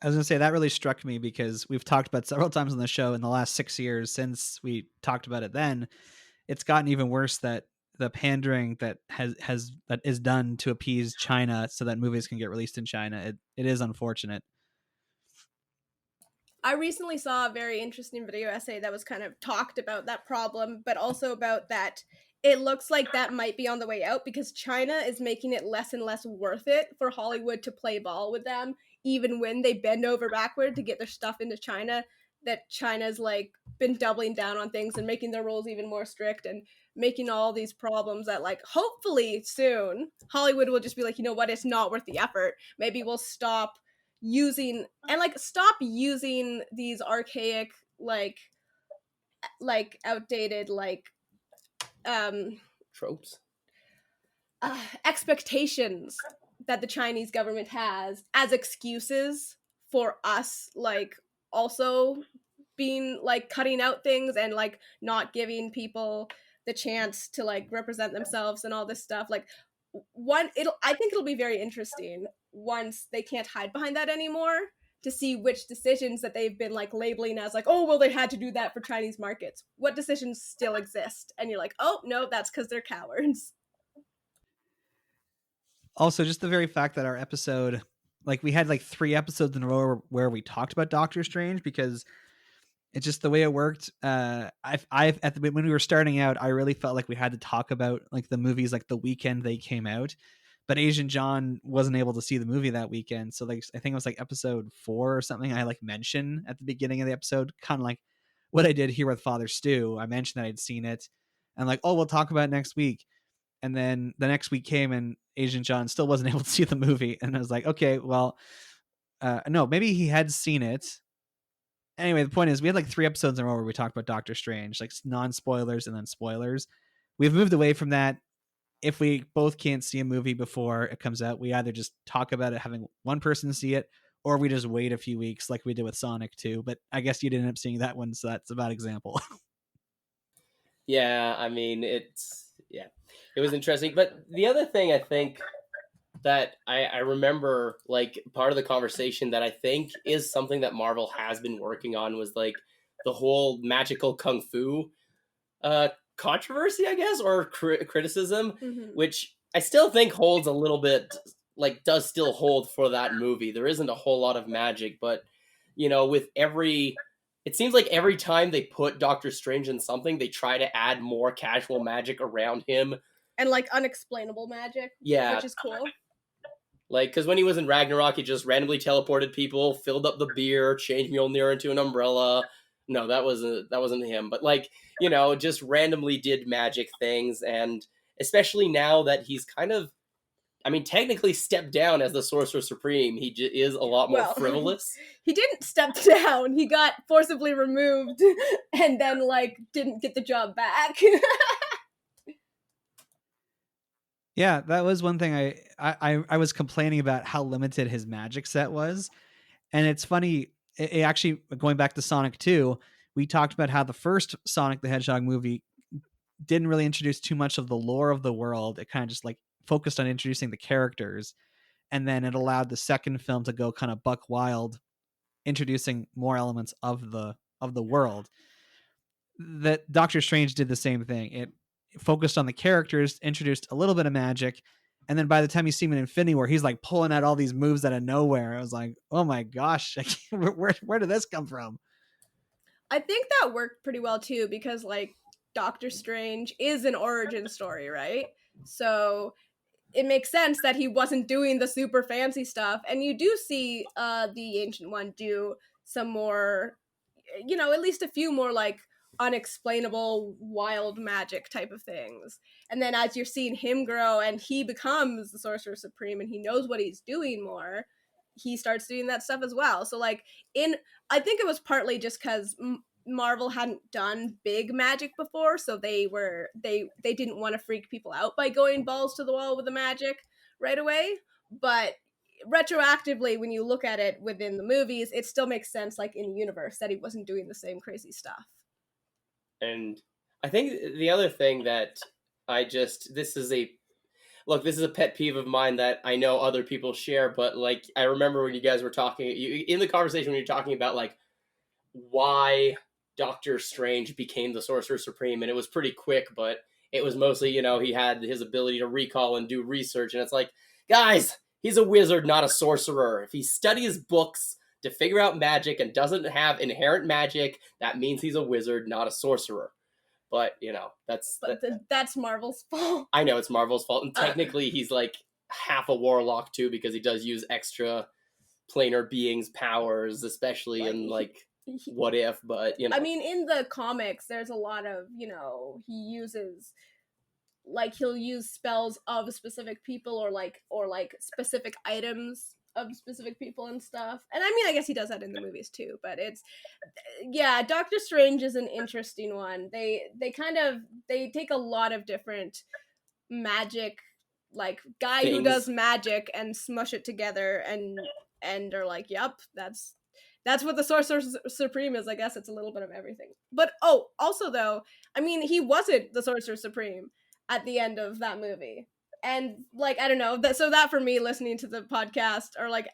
I was gonna say that really struck me because we've talked about several times on the show in the last 6 years since we talked about it. Then it's gotten even worse that the pandering that that is done to appease China so that movies can get released in China. It is unfortunate. I recently saw a very interesting video essay that was kind of talked about that problem, but also about that it looks like that might be on the way out because China is making it less and less worth it for Hollywood to play ball with them, even when they bend over backward to get their stuff into China. That China's like been doubling down on things and making their rules even more strict and making all these problems that like hopefully soon Hollywood will just be like, you know what, it's not worth the effort. Maybe we'll stop using these archaic like outdated like Tropes. expectations that the Chinese government has as excuses for us like also being like cutting out things and like not giving people the chance to like represent themselves and all this stuff. Like I think it'll be very interesting once they can't hide behind that anymore to see which decisions that they've been like labeling as like, oh well, they had to do that for Chinese markets, what decisions still exist, and you're like, oh no, that's because they're cowards. Also, just the very fact that our episode, like we had like 3 episodes in a row where we talked about Doctor Strange, because it's just the way it worked. When we were starting out, I really felt like we had to talk about like the movies like the weekend they came out, but Asian John wasn't able to see the movie that weekend. So like, I think it was like episode 4 or something. I like mentioned at the beginning of the episode, kind of like what I did here with Father Stu. I mentioned that I'd seen it and like, oh, we'll talk about it next week. And then the next week came and Asian John still wasn't able to see the movie. And I was like, okay, well, no, maybe he had seen it. Anyway, the point is we had like 3 episodes in a row where we talked about Doctor Strange, like non-spoilers and then spoilers. We've moved away from that. If we both can't see a movie before it comes out, we either just talk about it having one person see it, or we just wait a few weeks like we did with Sonic 2. But I guess you didn't end up seeing that one, so that's a bad example. Yeah, I mean, it was interesting. But the other thing I think that I remember, like, part of the conversation that I think is something that Marvel has been working on was, like, the whole magical kung fu controversy, I guess, or criticism, Mm-hmm. which I still think holds a little bit, like, does still hold for that movie. There isn't a whole lot of magic, but, with it seems like every time they put Doctor Strange in something, they try to add more casual magic around him. And like unexplainable magic, Yeah. which is cool. Like, because when he was in Ragnarok, he just randomly teleported people, filled up the beer, changed Mjolnir into an umbrella. No, that wasn't him. But like, just randomly did magic things, and especially now that he's kind of, I mean, technically stepped down as the Sorcerer Supreme, he is a lot more Well, frivolous. he didn't step down. He got forcibly removed and then like didn't get the job back. Yeah, that was one thing I was complaining about how limited his magic set was. And it's funny, it actually, going back to Sonic 2, we talked about how the first Sonic the Hedgehog movie didn't really introduce too much of the lore of the world. It kind of just like focused on introducing the characters. And then it allowed the second film to go kind of buck wild, introducing more elements of the world. That Doctor Strange did the same thing. It focused on the characters, introduced a little bit of magic, and then by the time you see him in Infinity War, he's like pulling out all these moves out of nowhere. I was like, oh my gosh, where did this come from? I think that worked pretty well too, because like Doctor Strange is an origin story, right? So it makes sense that he wasn't doing the super fancy stuff, and you do see the Ancient One do some more, at least a few more like unexplainable wild magic type of things. And then as you're seeing him grow and he becomes the Sorcerer Supreme and he knows what he's doing more, he starts doing that stuff as well. So like I think it was partly just because Marvel hadn't done big magic before, so they didn't want to freak people out by going balls to the wall with the magic right away. But retroactively, when you look at it within the movies, it still makes sense, like in universe, that he wasn't doing the same crazy stuff. And I think the other thing that this is a pet peeve of mine that I know other people share, but like I remember when you guys were talking in the conversation when you're talking about like why Doctor Strange became the Sorcerer Supreme, and it was pretty quick, but it was mostly, he had his ability to recall and do research, and it's like, guys, he's a wizard, not a sorcerer. If he studies books to figure out magic and doesn't have inherent magic, that means he's a wizard, not a sorcerer. But, that's Marvel's fault. I know it's Marvel's fault, and technically he's like half a warlock too, because he does use extra planar beings powers, especially in like What If, but I mean, in the comics there's a lot of, he uses, like, he'll use spells of specific people or like specific items of specific people and stuff. And I mean, I guess he does that in the movies too, but Doctor Strange is an interesting one. They take a lot of different magic, like guy things. Who does magic and smush it together and are like, yep, that's what the Sorcerer Supreme is. I guess it's a little bit of everything. But also though, I mean, he wasn't the Sorcerer Supreme at the end of that movie. And like, I don't know, so that for me, listening to the podcast, or like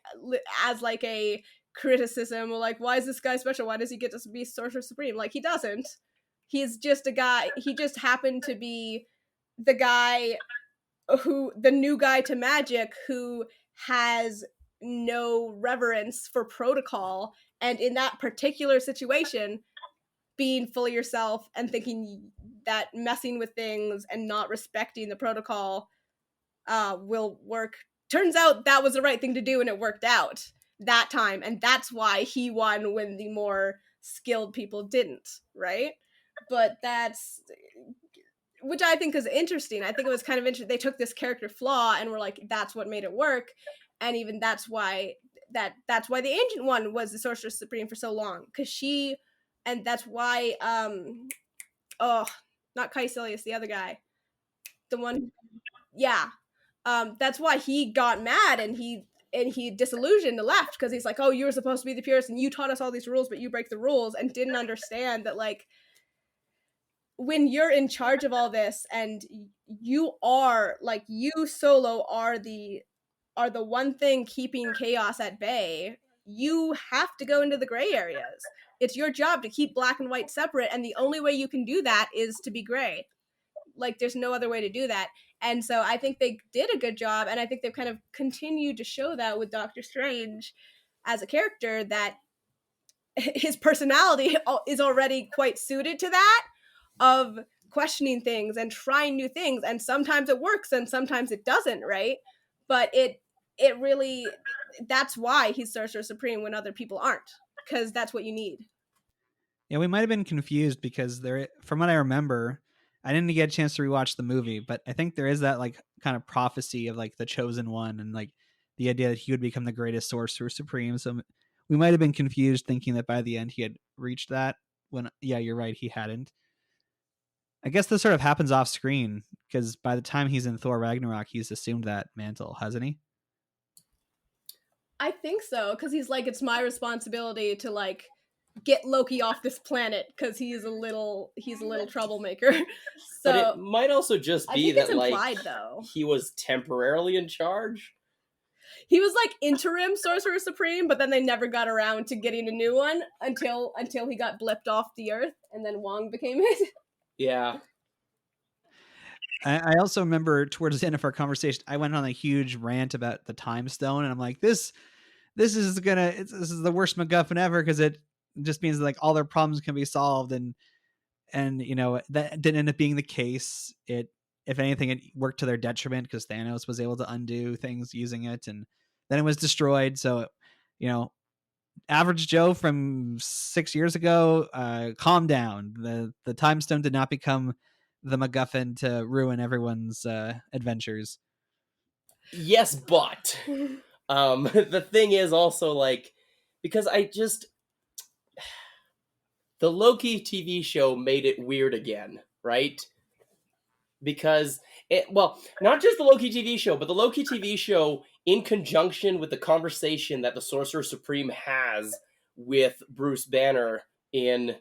as like a criticism, or like, why is this guy special? Why does he get to be Sorcerer Supreme? Like, he doesn't. He's just a guy. He just happened to be the new guy to magic who has no reverence for protocol, and in that particular situation, being fully yourself and thinking that messing with things and not respecting the protocol will work. Turns out that was the right thing to do, and it worked out that time, and that's why he won when the more skilled people didn't, right? But that's, which I think is interesting. I think it was kind of interesting. They took this character flaw and were like, that's what made it work, and even that's why the Ancient One was the Sorcerer Supreme for so long, because and that's why not Caecilius, the other guy, the one, that's why he got mad and he disillusioned and left, because he's like, oh, you were supposed to be the purest and you taught us all these rules, but you break the rules, and didn't understand that like when you're in charge of all this and you solo are the one thing keeping chaos at bay, you have to go into the gray areas. It's your job to keep black and white separate, and the only way you can do that is to be gray. Like, there's no other way to do that. And so I think they did a good job, and I think they've kind of continued to show that with Doctor Strange as a character, that his personality is already quite suited to that, of questioning things and trying new things, and sometimes it works and sometimes it doesn't, right? But it really, that's why he's Sorcerer Supreme when other people aren't, because that's what you need. Yeah, we might have been confused because there, from what I remember, I didn't get a chance to rewatch the movie, but I think there is that like kind of prophecy of like the chosen one and like the idea that he would become the greatest Sorcerer Supreme. So we might have been confused thinking that by the end he had reached that when, yeah, you're right, he hadn't. I guess this sort of happens off screen because by the time he's in Thor Ragnarok, he's assumed that mantle, hasn't he? I think so, because he's like, it's my responsibility to like get Loki off this planet because he's a little troublemaker. So But it might also just I be think that it's implied like though. he was temporarily in charge. He was like interim Sorcerer Supreme, but then they never got around to getting a new one until he got blipped off the Earth, and then Wong became it. Yeah. I also remember towards the end of our conversation, I went on a huge rant about the Time Stone, and I'm like, this is this is the worst MacGuffin ever because it just means like all their problems can be solved, and you know that didn't end up being the case. It, if anything, it worked to their detriment because Thanos was able to undo things using it, and then it was destroyed. So, you know, average Joe from 6 years ago, calm down. The Time Stone did not become the MacGuffin to ruin everyone's adventures. Yes, but the thing is also like, because the Loki TV show made it weird again, right? Because not just the Loki TV show, but the Loki TV show in conjunction with the conversation that the Sorcerer Supreme has with Bruce Banner in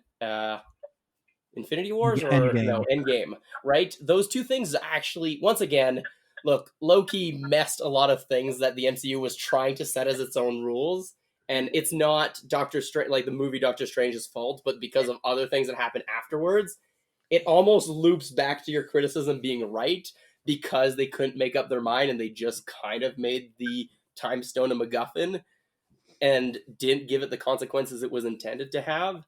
Infinity Wars or Endgame. no, Endgame, right? Those two things actually, once again, look, Loki messed a lot of things that the MCU was trying to set as its own rules. And it's not Doctor Strange, like the movie Doctor Strange's fault, but because of other things that happened afterwards, it almost loops back to your criticism being right because they couldn't make up their mind and they just kind of made the Time Stone a MacGuffin and didn't give it the consequences it was intended to have.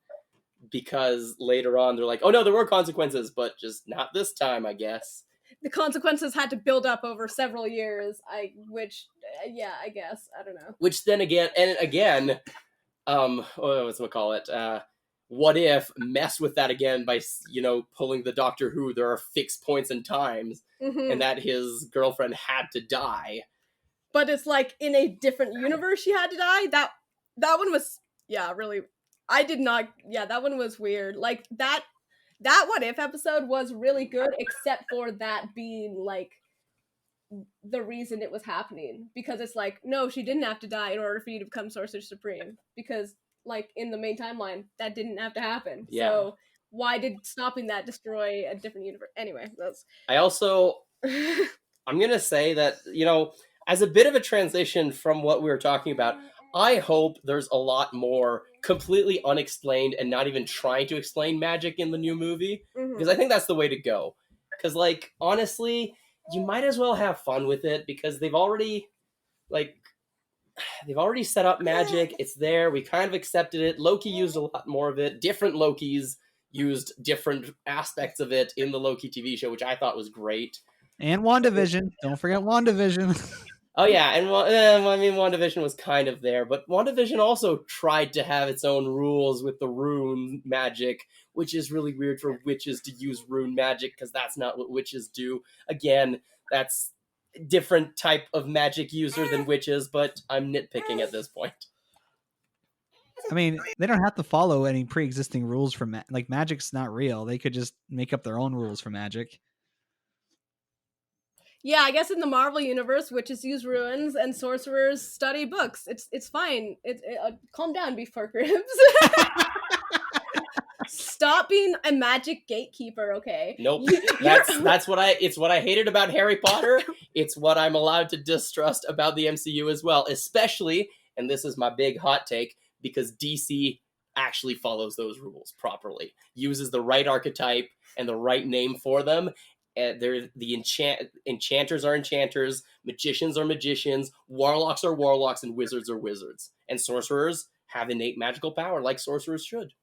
Because later on they're like, oh no, there were consequences, but just not this time, I guess. The consequences had to build up over several years. I guess, I don't know. Which then again, what's we call it? What if mess with that again by pulling the Doctor Who? There are fixed points and times, and that his girlfriend had to die. But it's like in a different universe she had to die. That one was really. I did not. Yeah, that one was weird. Like that What If episode was really good, except for that being like the reason it was happening, because it's like, no, she didn't have to die in order for you to become Sorcerer Supreme, because like in the main timeline that didn't have to happen. Yeah. So why did stopping that destroy a different universe? Anyway, I also I'm gonna say that as a bit of a transition from what we were talking about, I hope there's a lot more completely unexplained and not even trying to explain magic in the new movie, because I think that's the way to go. Because, like, honestly, you might as well have fun with it because they've already set up magic. It's there. We kind of accepted it. Loki used a lot more of it. Different Lokis used different aspects of it in the Loki TV show, which I thought was great. And WandaVision. Don't forget WandaVision. Oh yeah, and WandaVision was kind of there, but WandaVision also tried to have its own rules with the rune magic, which is really weird for witches to use rune magic because that's not what witches do. Again, that's a different type of magic user than witches, but I'm nitpicking at this point. I mean, they don't have to follow any pre-existing rules for like magic's not real. They could just make up their own rules for magic. Yeah, I guess in the Marvel universe, witches use runes and sorcerers study books. It's fine. Calm down, beef pork ribs. Stop being a magic gatekeeper, okay? Nope. It's what I hated about Harry Potter. It's what I'm allowed to distrust about the MCU as well, especially, and this is my big hot take, because DC actually follows those rules properly, uses the right archetype and the right name for them. They're enchanters are enchanters, magicians are magicians, warlocks are warlocks, and wizards are wizards. And sorcerers have innate magical power, like sorcerers should.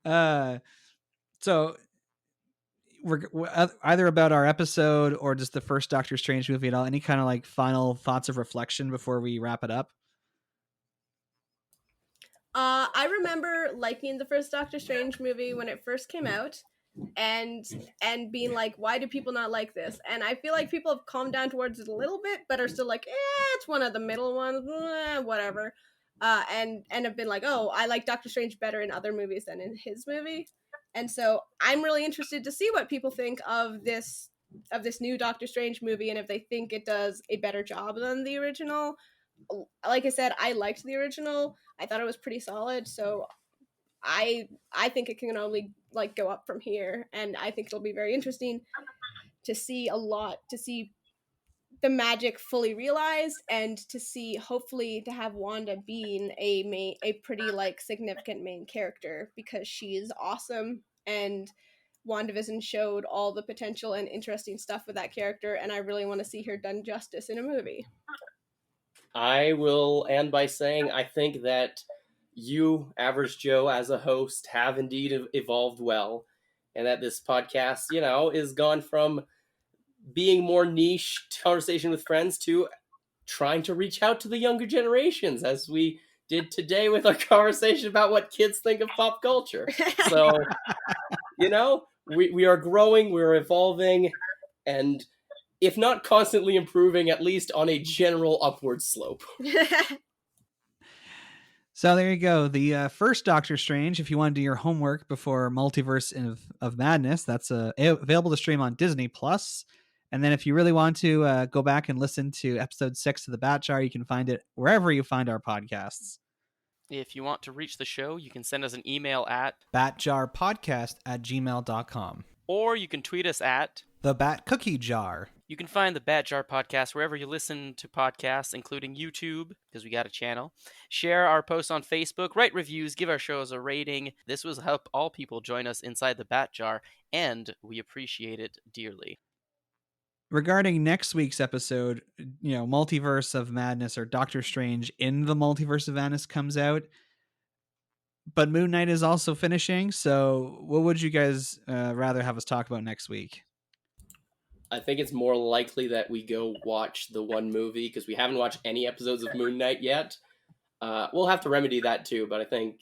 So either about our episode or just the first Doctor Strange movie at all. Any kind of like final thoughts of reflection before we wrap it up? I remember liking the first Doctor Strange movie when it first came out, and being like, why do people not like this? And I feel like people have calmed down towards it a little bit, but are still like, it's one of the middle ones, whatever. And have been like, oh, I like Doctor Strange better in other movies than in his movie. And so I'm really interested to see what people think of this new Doctor Strange movie, and if they think it does a better job than the original. Like I said, I liked the original. I thought it was pretty solid, so I think it can only like go up from here, and I think it'll be very interesting to see the magic fully realized, and to see, hopefully, to have Wanda being a pretty like significant main character, because she is awesome, and WandaVision showed all the potential and interesting stuff with that character, and I really want to see her done justice in a movie. I will end by saying I think that you, Average Joe, as a host, have indeed evolved well, and that this podcast, is gone from being more niche conversation with friends to trying to reach out to the younger generations, as we did today with our conversation about what kids think of pop culture. So, we are growing, we're evolving, and if not constantly improving, at least on a general upward slope. So there you go. The first Doctor Strange, if you want to do your homework before Multiverse of Madness, that's available to stream on Disney Plus. And then if you really want to go back and listen to episode 6 of the Bat Jar, you can find it wherever you find our podcasts. If you want to reach the show, you can send us an email at batjarpodcast@gmail.com. or you can tweet us at The Bat Cookie Jar. You can find the Bat Jar Podcast wherever you listen to podcasts, including YouTube, because we got a channel. Share our posts on Facebook, write reviews, give our shows a rating. This will help all people join us inside the Bat Jar, and we appreciate it dearly. Regarding next week's episode, Multiverse of Madness, or Doctor Strange in the Multiverse of Madness, comes out. But Moon Knight is also finishing, so what would you guys rather have us talk about next week? I think it's more likely that we go watch the one movie, because we haven't watched any episodes of Moon Knight yet. We'll have to remedy that too, but I think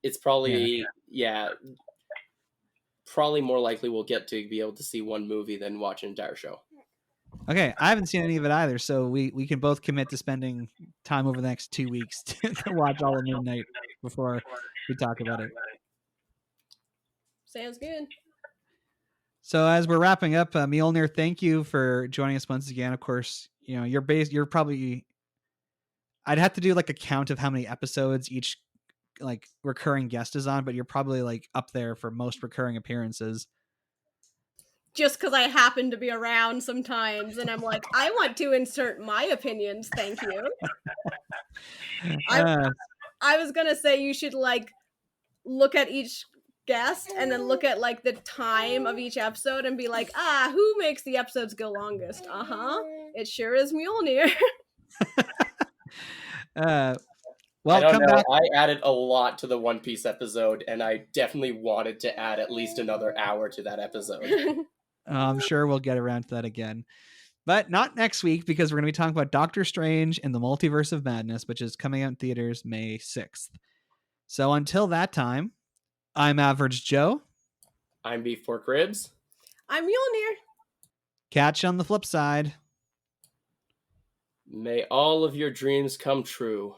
it's probably, probably more likely we'll get to be able to see one movie than watch an entire show. Okay, I haven't seen any of it either, so we can both commit to spending time over the next 2 weeks to watch all of Moon Knight before we talk about it. Sounds good. So as we're wrapping up, Mjolnir, thank you for joining us once again. Of course, you're probably, I'd have to do like a count of how many episodes each like recurring guest is on, but you're probably like up there for most recurring appearances. Just because I happen to be around sometimes, and I'm like, I want to insert my opinions, thank you. I was gonna say you should like look at each guest and then look at like the time of each episode and be like, who makes the episodes go longest? It sure is Mjolnir. Well, I don't come know. back. I added a lot to the One Piece episode, and I definitely wanted to add at least another hour to that episode. I'm sure we'll get around to that again, but not next week, because we're going to be talking about Doctor Strange and the Multiverse of Madness, which is coming out in theaters May 6th. So until that time, I'm Average Joe. I'm Beef Pork Ribs. I'm Mjolnir. Catch you on the flip side. May all of your dreams come true.